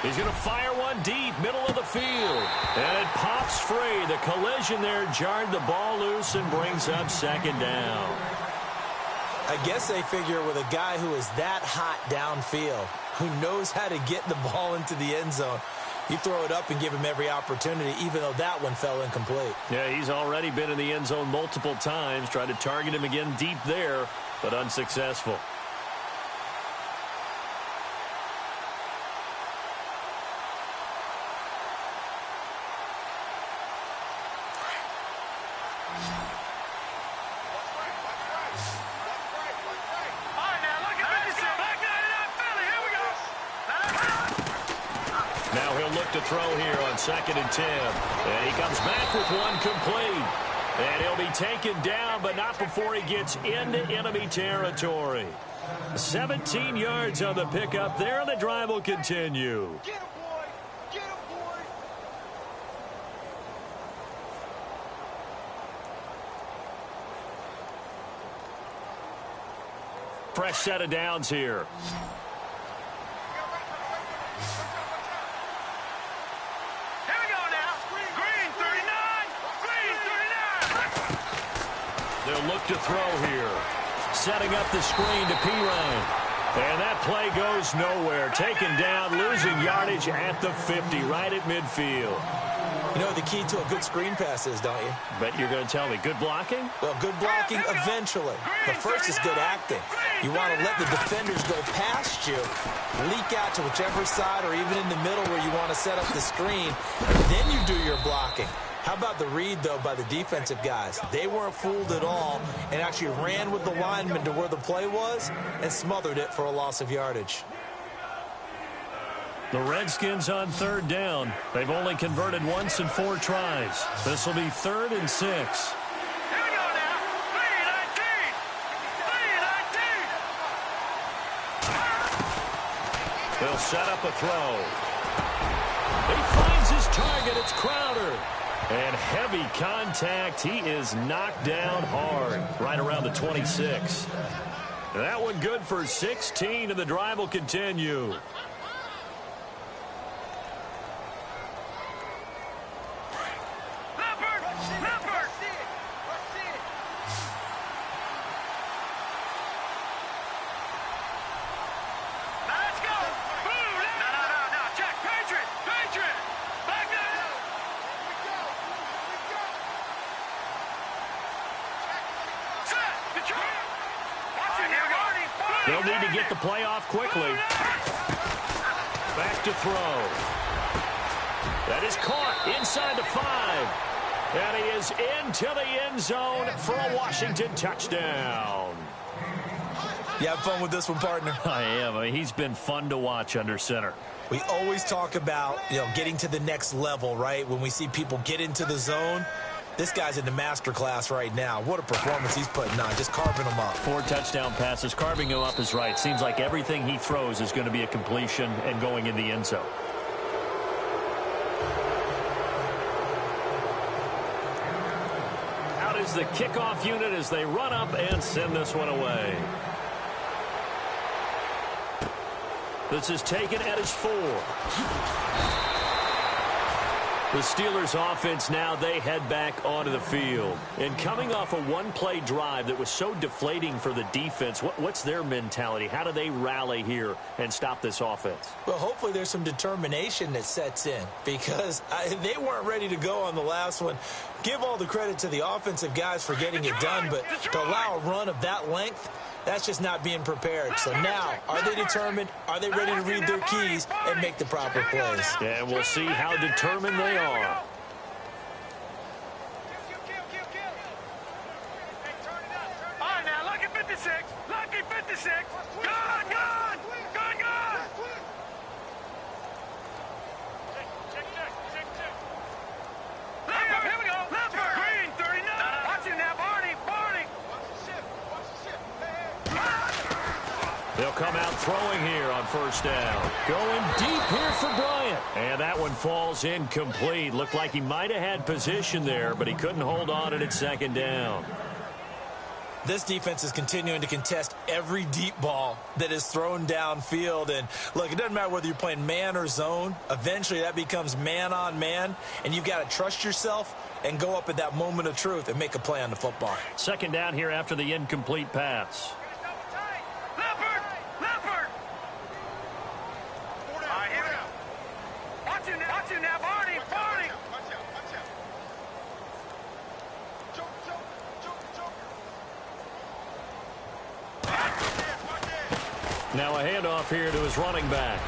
He's going to fire one deep, middle of the field. And it pops free. The collision there jarred the ball loose and brings up second down. I guess they figure with a guy who is that hot downfield, who knows how to get the ball into the end zone, you throw it up and give him every opportunity, even though that one fell incomplete. Yeah, he's already been in the end zone multiple times. Tried to target him again deep there, but unsuccessful. To throw here on 2nd and 10. And he comes back with one complete. And he'll be taken down, but not before he gets into enemy territory. 17 yards on the pickup there, and the drive will continue. Get him, boy! Get him, boy! Fresh set of downs here. They'll look to throw here. Setting up the screen to Pirine. And that play goes nowhere. Taken down, losing yardage at the 50, right at midfield. You know what the key to a good screen pass is, don't you? Bet you're going to tell me. Good blocking? Well, good blocking eventually. But first is good acting. You want to let the defenders go past you, leak out to whichever side or even in the middle where you want to set up the screen, and then you do your blocking. How about the read, though, by the defensive guys? They weren't fooled at all and actually ran with the lineman to where the play was and smothered it for a loss of yardage. The Redskins on 3rd down. They've only converted once in 4 tries. This will be 3rd and 6. Here we go now. 3-19. They'll set up a throw. He finds his target. It's Crowder. And heavy contact. He is knocked down hard right around the 26. That one good for 16, and the drive will continue. They'll need to get the play off quickly. Back to throw. That is caught inside the 5. And he is into the end zone for a Washington touchdown. You have fun with this one, partner? I am. I mean, he's been fun to watch under center. We always talk about, getting to the next level, right? When we see people get into the zone. This guy's in the master class right now. What a performance he's putting on, just carving them up. 4 touchdown passes. Carving him up is right. Seems like everything he throws is going to be a completion and going in the end zone. Out is the kickoff unit as they run up and send this one away. This is taken at his 4. The Steelers offense now, they head back onto the field. And coming off a one-play drive that was so deflating for the defense, what's their mentality? How do they rally here and stop this offense? Well, hopefully there's some determination that sets in because they weren't ready to go on the last one. Give all the credit to the offensive guys for getting it done, but to allow a run of that length, that's just not being prepared. So now, are they determined? Are they ready to read their keys and make the proper plays? And we'll see how determined they are. Hey, turn it up. All right, now, lucky 56. Lucky 56. Gone, gone. Gone, gone. Here we go. Leopard. Green, 39. Watch him now, Barney. Barney. Watch the ship. Watch the ship. They'll come out throwing here on first down. Going deep here for Bryant. And that one falls incomplete. Looked like he might have had position there, but he couldn't hold on at second down. This defense is continuing to contest every deep ball that is thrown downfield. And, look, it doesn't matter whether you're playing man or zone. Eventually, that becomes man-on-man, and you've got to trust yourself and go up at that moment of truth and make a play on the football. Second down here after the incomplete pass. Leopard! Leopard! All right, here we go. Watch you now, Barney! Barney! Now a handoff here to his running back.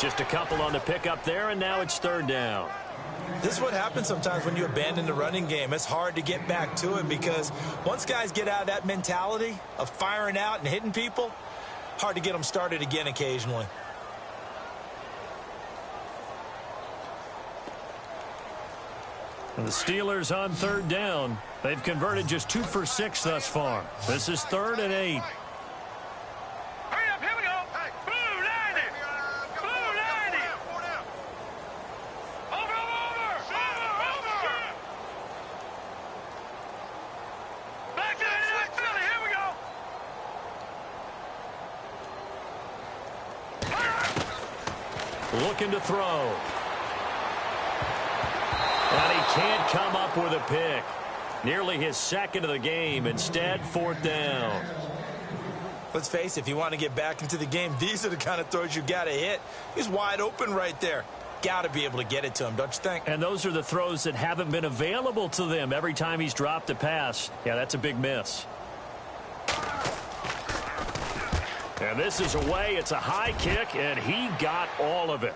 Just a couple on the pickup there, and now it's third down. This is what happens sometimes when you abandon the running game. It's hard to get back to it because once guys get out of that mentality of firing out and hitting people, hard to get them started again occasionally. And the Steelers on third down. They've converted just 2 for 6 thus far. This is 3rd and 8. Hurry up, here we go. Blue 90. Blue 90. Over. Back to the Philly, here we go. Looking to throw. And he can't come up with a pick. Nearly his second of the game. Instead, 4th down. Let's face it, if you want to get back into the game, these are the kind of throws you got to hit. He's wide open right there. Got to be able to get it to him, don't you think? And those are the throws that haven't been available to them every time he's dropped a pass. Yeah, that's a big miss. And this is away. It's a high kick, and he got all of it.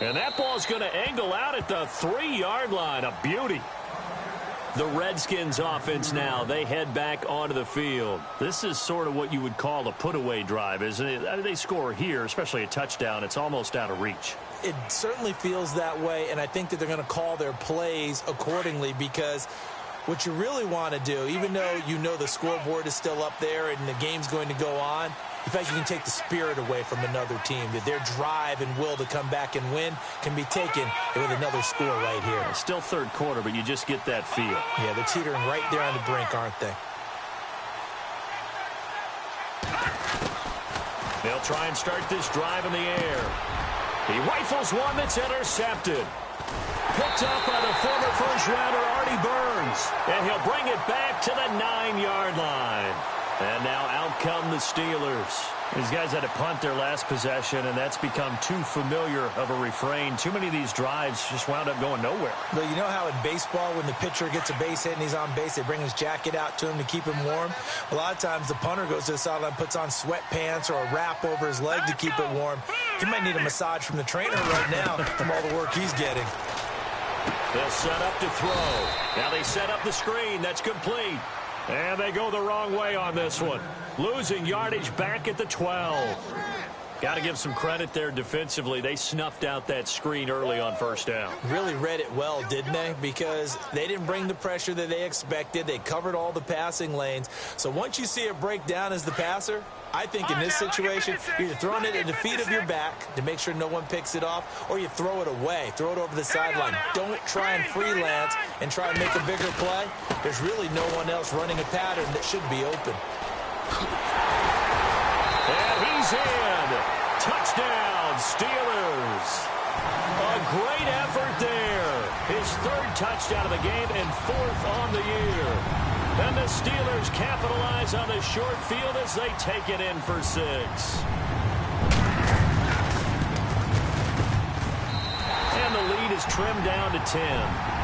And that ball's going to angle out at the 3-yard line. A beauty. The Redskins offense now, they head back onto the field. This is sort of what you would call a put-away drive, isn't it? They score here, especially a touchdown. It's almost out of reach. It certainly feels that way, and I think that they're going to call their plays accordingly because what you really want to do, even though you know the scoreboard is still up there and the game's going to go on, in fact, you can take the spirit away from another team, that their drive and will to come back and win can be taken with another score right here. Still third quarter, but you just get that feel. Yeah, they're teetering right there on the brink, aren't they? They'll try and start this drive in the air. He rifles one that's intercepted. Picked up by the former first-rounder Artie Burns. And he'll bring it back to the 9-yard line. And now out come the Steelers. These guys had to punt their last possession, and that's become too familiar of a refrain. Too many of these drives just wound up going nowhere. Well, you know how in baseball when the pitcher gets a base hit and he's on base, they bring his jacket out to him to keep him warm? A lot of times the punter goes to the sideline, puts on sweatpants or a wrap over his leg to keep it warm. He might need a massage from the trainer right now from all the work he's getting. They'll set up to throw. Now they set up the screen. That's complete. And they go the wrong way on this one. Losing yardage back at the 12. Got to give some credit there defensively. They snuffed out that screen early on first down. Really read it well, didn't they? Because they didn't bring the pressure that they expected. They covered all the passing lanes. So once you see it break down as the passer, I think in this situation, you're either throwing it at the feet of your back to make sure no one picks it off, or you throw it away, throw it over the sideline. Don't try and freelance and try and make a bigger play. There's really no one else running a pattern that should be open. And he's in. Touchdown, Steelers. A great effort there. His 3rd touchdown of the game and 4th on the year. And the Steelers capitalize on the short field as they take it in for 6. And the lead is trimmed down to 10.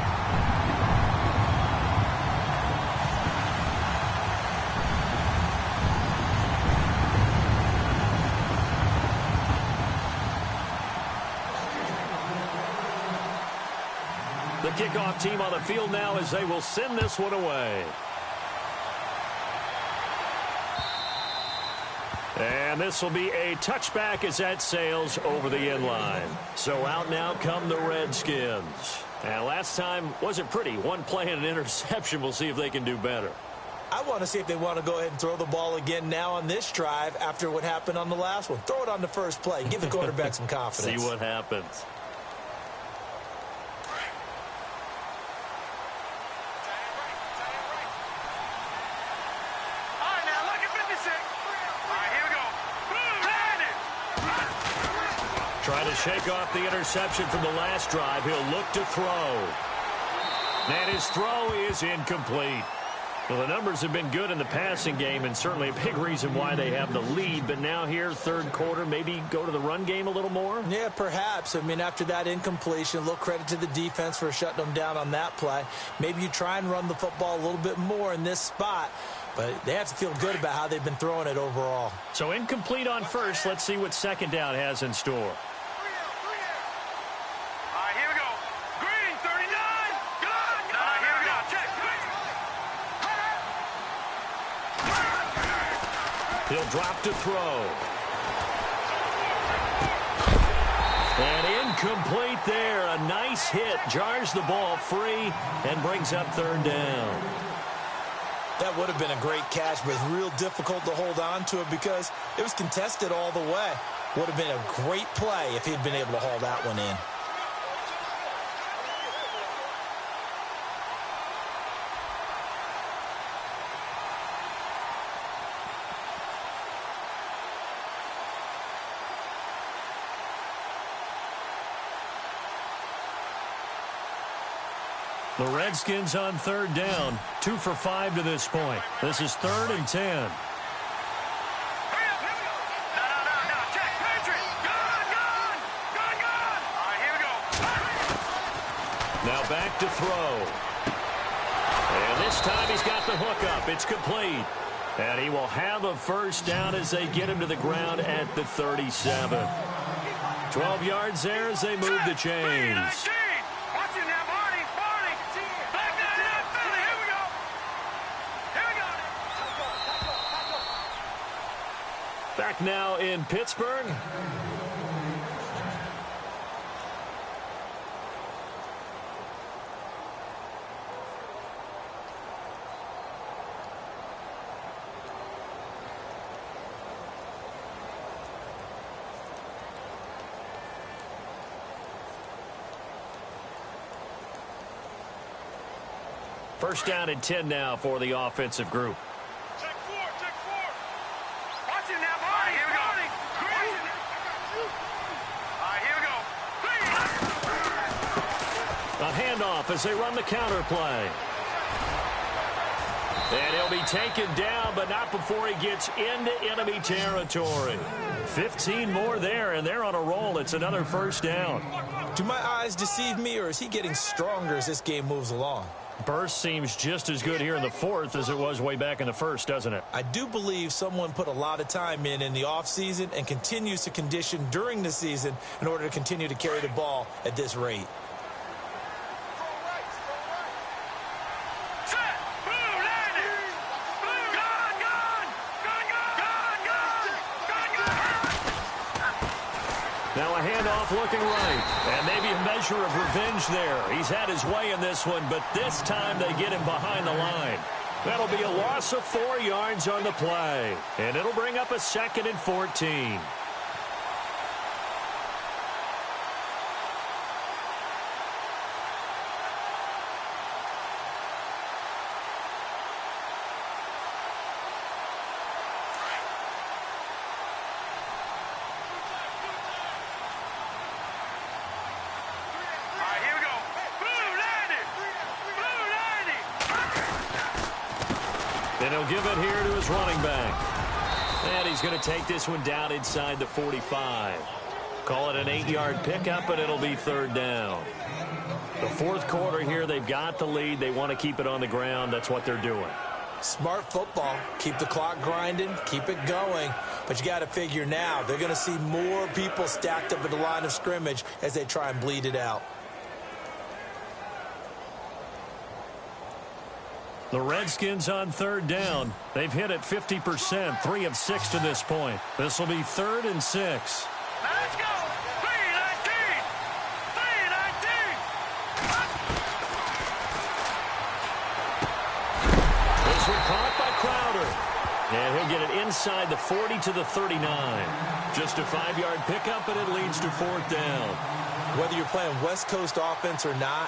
The kickoff team on the field now as they will send this one away. And this will be a touchback as that sails over the end line. So out now come the Redskins. And last time wasn't pretty. One play and an interception. We'll see if they can do better. I want to see if they want to go ahead and throw the ball again now on this drive after what happened on the last one. Throw it on the first play. Give the quarterback some confidence. See what happens. Trying to shake off the interception from the last drive. He'll look to throw. And his throw is incomplete. Well, the numbers have been good in the passing game, and certainly a big reason why they have the lead. But now here, third quarter, maybe go to the run game a little more? Yeah, perhaps. I mean, after that incompletion, a little credit to the defense for shutting them down on that play. Maybe you try and run the football a little bit more in this spot. But they have to feel good about how they've been throwing it overall. So incomplete on first. Let's see what second down has in store. He'll drop to throw. And incomplete there. A nice hit. Jars the ball free and brings up third down. That would have been a great catch, but it's real difficult to hold on to it because it was contested all the way. Would have been a great play if he'd been able to haul that one in. The Redskins on third down. 2 for 5 to this point. This is 3rd and 10. Now back to throw. And this time he's got the hook up. It's complete. And he will have a first down as they get him to the ground at the 37. 12 yards there as they move the chains. Back now in Pittsburgh. First down and 10 now for the offensive group. A handoff as they run the counter play. And he'll be taken down, but not before he gets into enemy territory. 15 more there, and they're on a roll. It's another first down. Do my eyes deceive me, or is he getting stronger as this game moves along? Burst seems just as good here in the fourth as it was way back in the first, doesn't it? I do believe someone put a lot of time in the offseason and continues to condition during the season in order to continue to carry the ball at this rate. Now a handoff looking right. And maybe a measure of revenge there. He's had his way in this one, but this time they get him behind the line. That'll be a loss of 4 yards on the play. And it'll bring up a 2nd and 14. And he'll give it here to his running back. And he's going to take this one down inside the 45. Call it an 8-yard pickup, and it'll be third down. The fourth quarter here, they've got the lead. They want to keep it on the ground. That's what they're doing. Smart football. Keep the clock grinding. Keep it going. But you got to figure now they're going to see more people stacked up at the line of scrimmage as they try and bleed it out. The Redskins on third down. They've hit it 50%, 3 of 6 to this point. This will be 3rd and 6. Let's go! 3-19! 3-19! This one caught by Crowder. And he'll get it inside the 40 to the 39. Just a 5-yard pickup, and it leads to 4th down. Whether you're playing West Coast offense or not,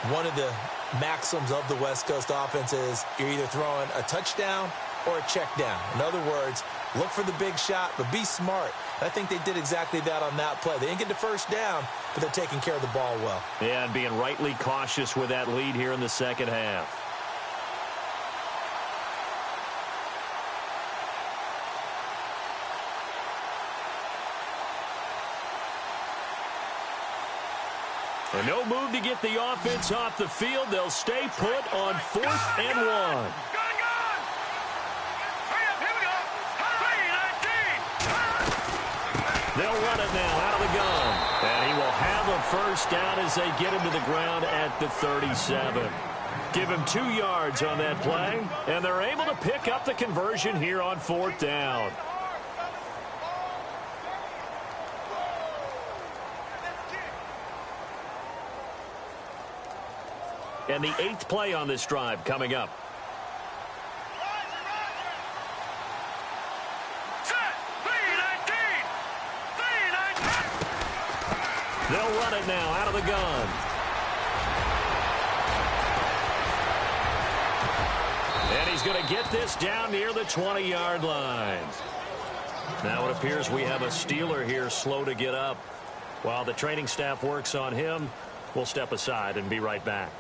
one of the maxims of the West Coast offense is you're either throwing a touchdown or a check down. In other words, look for the big shot, but be smart. And I think they did exactly that on that play. They didn't get the first down, but they're taking care of the ball well. Yeah, and being rightly cautious with that lead here in the second half. And no move to get the offense off the field. They'll stay put on 4th and 1. Gun! Hurry up, here we go! 3-19! They'll run it now out of the gun. And he will have a first down as they get him to the ground at the 37. Give him 2 yards on that play, and they're able to pick up the conversion here on 4th down. And the 8th play on this drive coming up. Set! 3-19! 3-19! They'll run it now out of the gun. And he's going to get this down near the 20-yard line. Now it appears we have a Steeler here slow to get up. While the training staff works on him, we'll step aside and be right back.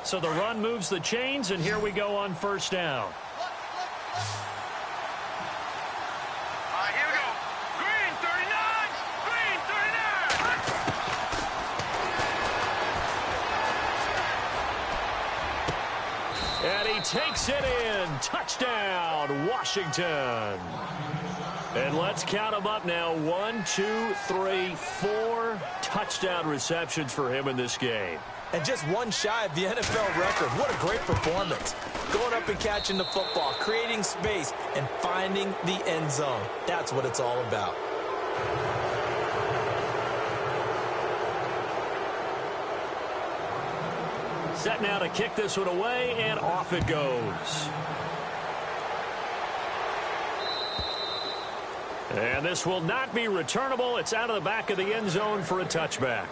So the run moves the chains, and here we go on first down. All right, here we go. Green 39! Green 39! And he takes it in. Touchdown, Washington. And let's count them up now. 1, 2, 3, 4 touchdown receptions for him in this game. And just one shy of the NFL record. What a great performance. Going up and catching the football, creating space, and finding the end zone. That's what it's all about. Set now to kick this one away, and off it goes. And this will not be returnable. It's out of the back of the end zone for a touchback.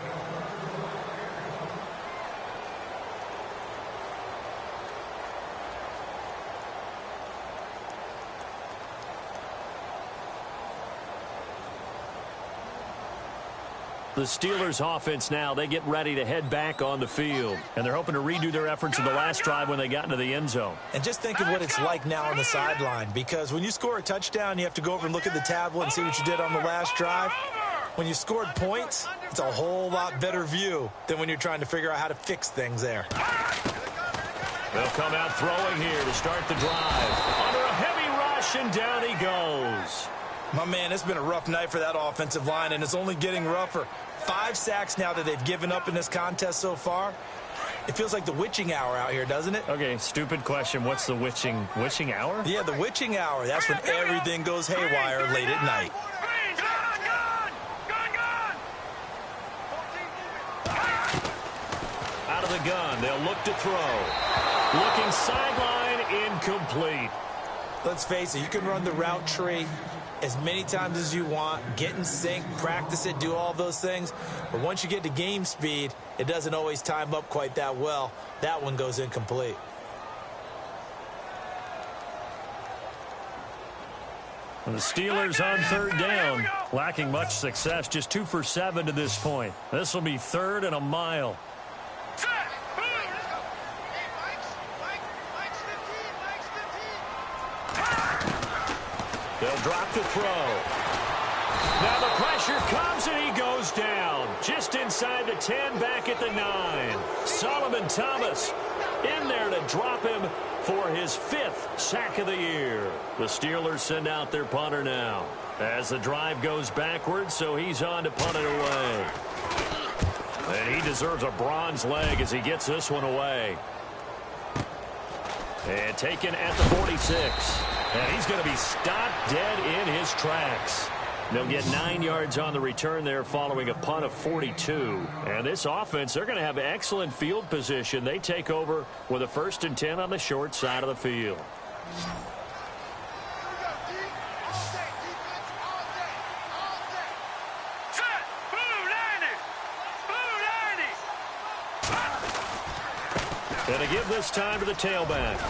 The Steelers offense now, they get ready to head back on the field. And they're hoping to redo their efforts in the last drive when they got into the end zone. And just think of what it's like now on the sideline, because when you score a touchdown, you have to go over and look at the tablet and see what you did on the last drive. When you scored points, it's a whole lot better view than when you're trying to figure out how to fix things there. They'll come out throwing here to start the drive. Under a heavy rush, and down he goes. My man, it's been a rough night for that offensive line, and it's only getting rougher. 5 sacks now that they've given up in this contest so far. It feels like the witching hour out here, doesn't it? Okay, stupid question. What's the witching hour? Yeah, the witching hour. That's when everything goes haywire late at night. Green, gun! Out of the gun, they'll look to throw. Looking sideline, incomplete. Let's face it, you can run the route tree as many times as you want, get in sync, practice it, do all those things. But once you get to game speed, it doesn't always time up quite that well. That one goes incomplete. And the Steelers on 3rd down, lacking much success, just 2 for 7 to this point. This will be 3rd and a mile. Set! Boom! They'll drop the throw. Now the pressure comes, and he goes down. Just inside the 10, back at the 9. Solomon Thomas in there to drop him for his 5th sack of the year. The Steelers send out their punter now as the drive goes backwards, so he's on to punt it away. And he deserves a bronze leg as he gets this one away. And taken at the 46. And he's going to be stopped dead in his tracks. They'll get 9 yards on the return there following a punt of 42. And this offense, they're going to have excellent field position. They take over with a 1st and 10 on the short side of the field. Set! Blue 90! Blue 90! And to give this time to the tailback.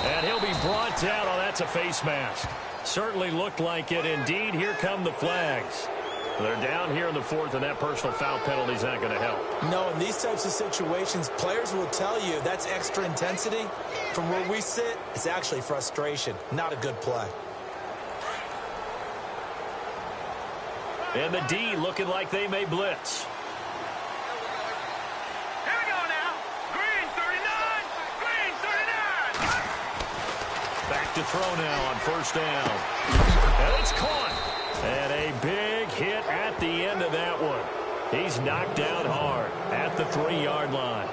And he'll be brought down. Oh, that's a face mask. Certainly looked like it. Indeed, here come the flags. They're down here in the fourth, and that personal foul penalty is not going to help. No, in these types of situations, players will tell you that's extra intensity. From where we sit, it's actually frustration. Not a good play. And the D looking like they may blitz. Here we go now. Green 39. Green 39. Back to throw now on first down. And it's caught. And a big hit at the end of that one. He's knocked down hard at the 3-yard line.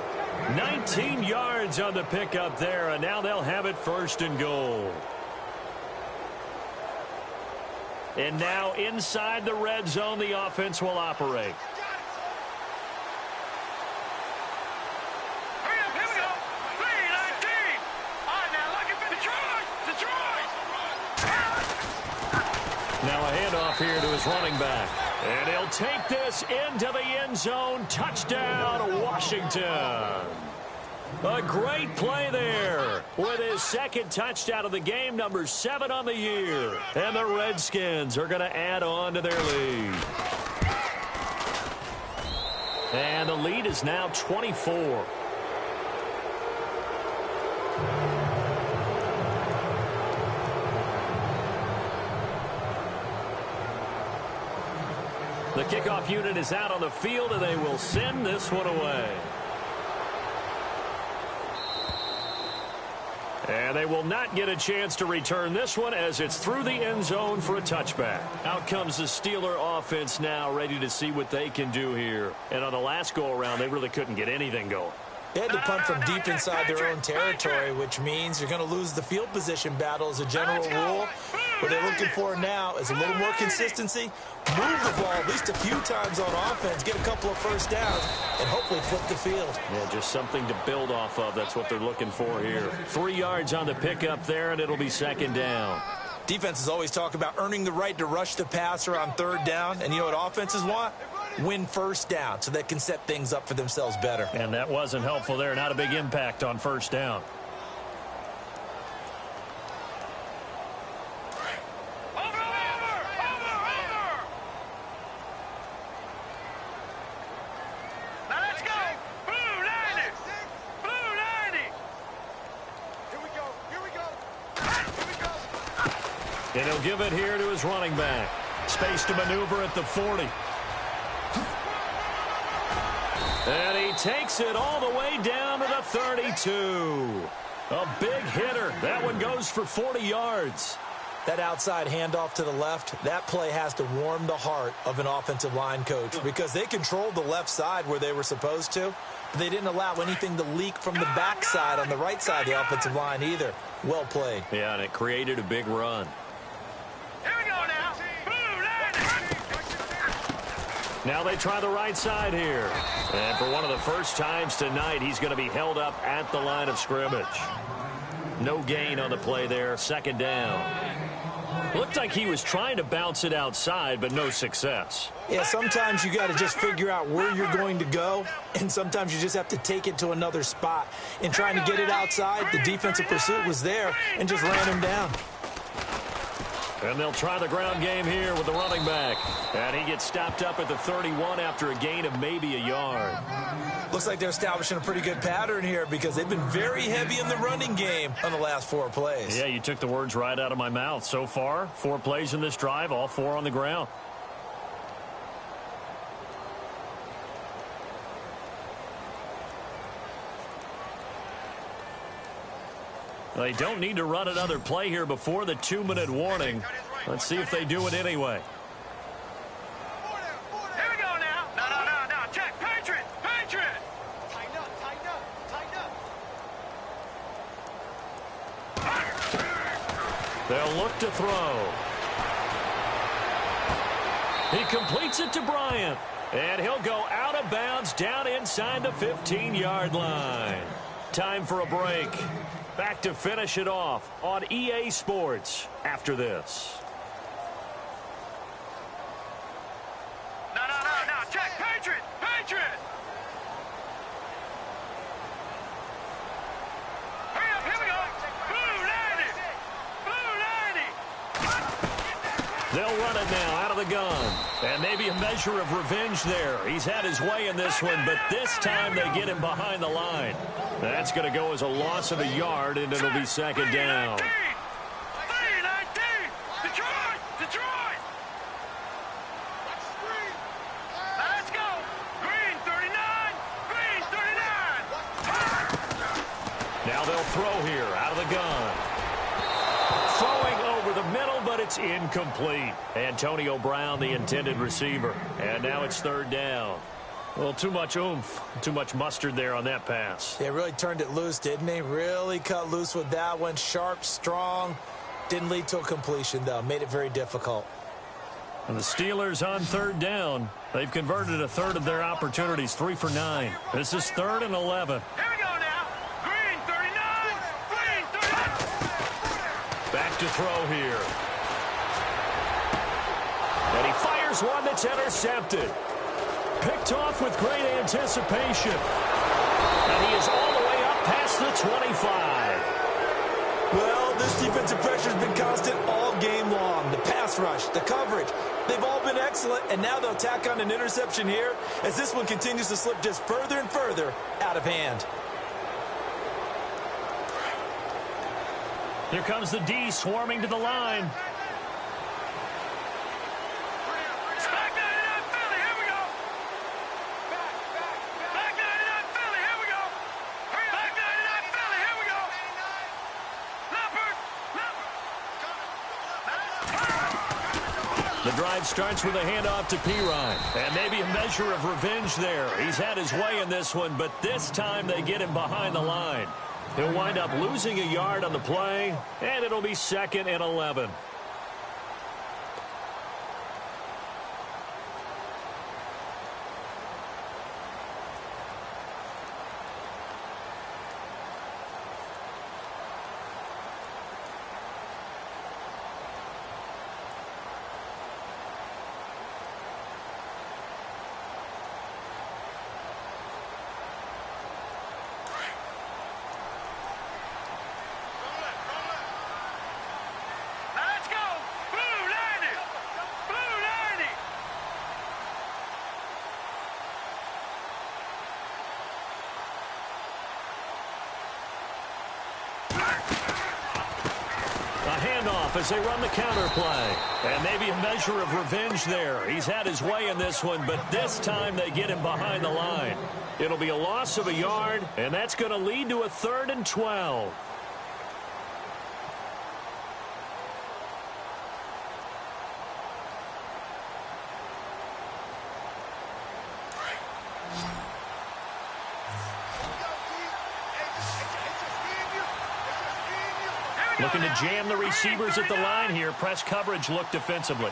19 yards on the pickup there, and now they'll have it first and goal. And now inside the red zone, the offense will operate. Hurry up, here we go. 3-19. All right, now looking for Detroit. Now a handoff here to his running back. And he'll take this into the end zone. Touchdown, Washington. A great play there with his second touchdown of the game, number 7 on the year. And the Redskins are going to add on to their lead. And the lead is now 24. The kickoff unit is out on the field, and they will send this one away. And they will not get a chance to return this one as it's through the end zone for a touchback. Out comes the Steeler offense now, ready to see what they can do here. And on the last go-around, they really couldn't get anything going. They had to punt from deep inside their own territory, which means you're going to lose the field position battle as a general rule. What they're looking for now is a little more consistency, move the ball at least a few times on offense, get a couple of first downs, and hopefully flip the field. Yeah, just something to build off of. That's what they're looking for here. 3 yards on the pickup there, and it'll be second down. Defenses always talk about earning the right to rush the passer on third down, and you know what offenses want? Win first down so they can set things up for themselves better. And that wasn't helpful there. Not a big impact on first down. And he'll give it here to his running back. Space to maneuver at the 40. And he takes it all the way down to the 32. A big hitter. That one goes for 40 yards. That outside handoff to the left, that play has to warm the heart of an offensive line coach because they controlled the left side where they were supposed to, but they didn't allow anything to leak from the backside on the right side of the offensive line either. Well played. Yeah, and it created a big run. Here we go now. Now they try the right side here. And for one of the first times tonight, he's going to be held up at the line of scrimmage. No gain on the play there. Second down. Looked like he was trying to bounce it outside, but no success. Yeah, sometimes you got to just figure out where you're going to go, and sometimes you just have to take it to another spot. In trying to get it outside, the defensive pursuit was there and just ran him down. And they'll try the ground game here with the running back. And he gets stopped up at the 31 after a gain of maybe a yard. Looks like they're establishing a pretty good pattern here because they've been very heavy in the running game on the last 4 plays. Yeah, you took the words right out of my mouth. So far, 4 plays in this drive, all 4 on the ground. They don't need to run another play here before the 2-minute warning. Let's see if they do it anyway. Here we go now. No. Check. Patriot. Tighten up. They'll look to throw. He completes it to Bryant. And he'll go out of bounds down inside the 15-yard line. Time for a break. Back to finish it off on EA Sports after this. No. Check. Patriot. They'll run it now out of the gun. And maybe a measure of revenge there. He's had his way in this one, but this time they get him behind the line. That's going to go as a loss of a yard, and it'll be second down. 3-19. Detroit! Detroit! Let's go! Green 39! Green 39! Now they'll throw here out of the gun. Throwing over the middle, but it's incomplete. Antonio Brown, the intended receiver. And now it's third down. Well, too much oomph, too much mustard there on that pass. They really turned it loose, didn't they? Really cut loose with that one. Sharp, strong. Didn't lead to a completion, though. Made it very difficult. And the Steelers on third down. They've converted a third of their opportunities, 3 for 9. This is 3rd and 11. Here we go now. Green 39! Green 39! Back to throw here. And he fires one that's intercepted. Picked off with great anticipation. And he is all the way up past the 25. Well, this defensive pressure has been constant all game long. The pass rush, the coverage, they've all been excellent, and now they'll tack on an interception here as this one continues to slip just further and further out of hand. Here comes the D swarming to the line. Back 99 Philly, here we go. Back 99 Philly, here we go. Back 99 Philly, here we go. Leopard. The drive starts with a handoff to Pirine. And maybe a measure of revenge there. He's had his way in this one, but this time they get him behind the line. He'll wind up losing a yard on the play, and it'll be 2nd and 11. Let's go. Blue 90. Blue 90. A handoff as they run the counter play. And maybe a measure of revenge there. He's had his way in this one, but this time they get him behind the line. It'll be a loss of a yard, and that's going to lead to a 3rd and 12. Looking to jam the receivers at the line here. Press coverage look defensively.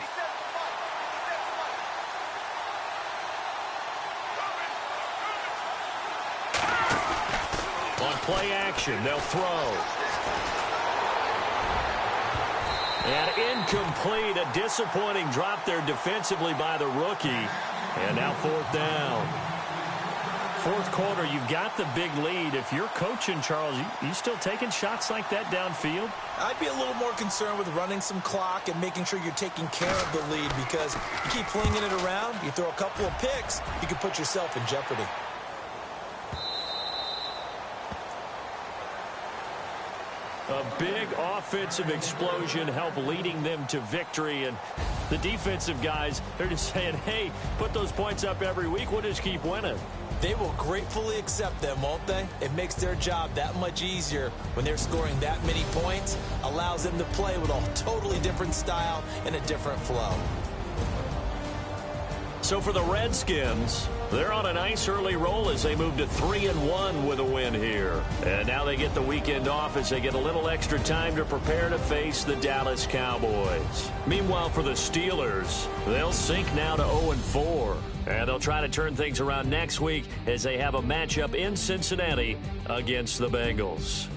On play action, they'll throw. And incomplete. A disappointing drop there defensively by the rookie. And now 4th down. 4th quarter, you've got the big lead. If you're coaching, Charles, you still taking shots like that downfield? I'd be a little more concerned with running some clock and making sure you're taking care of the lead, because you keep flinging it around, you throw a couple of picks, you can put yourself in jeopardy. A big offensive explosion helped leading them to victory, and the defensive guys, they're just saying, hey, put those points up every week, we'll just keep winning. They will gratefully accept them, won't they? It makes their job that much easier when they're scoring that many points, allows them to play with a totally different style and a different flow. So for the Redskins, they're on a nice early roll as they move to 3-1 with a win here. And now they get the weekend off as they get a little extra time to prepare to face the Dallas Cowboys. Meanwhile, for the Steelers, they'll sink now to 0-4. And they'll try to turn things around next week as they have a matchup in Cincinnati against the Bengals.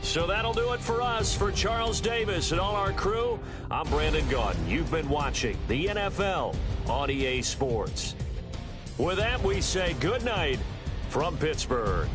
So that'll do it for us. For Charles Davis and all our crew, I'm Brandon Gaudin. You've been watching the NFL on EA Sports. With that, we say good night from Pittsburgh.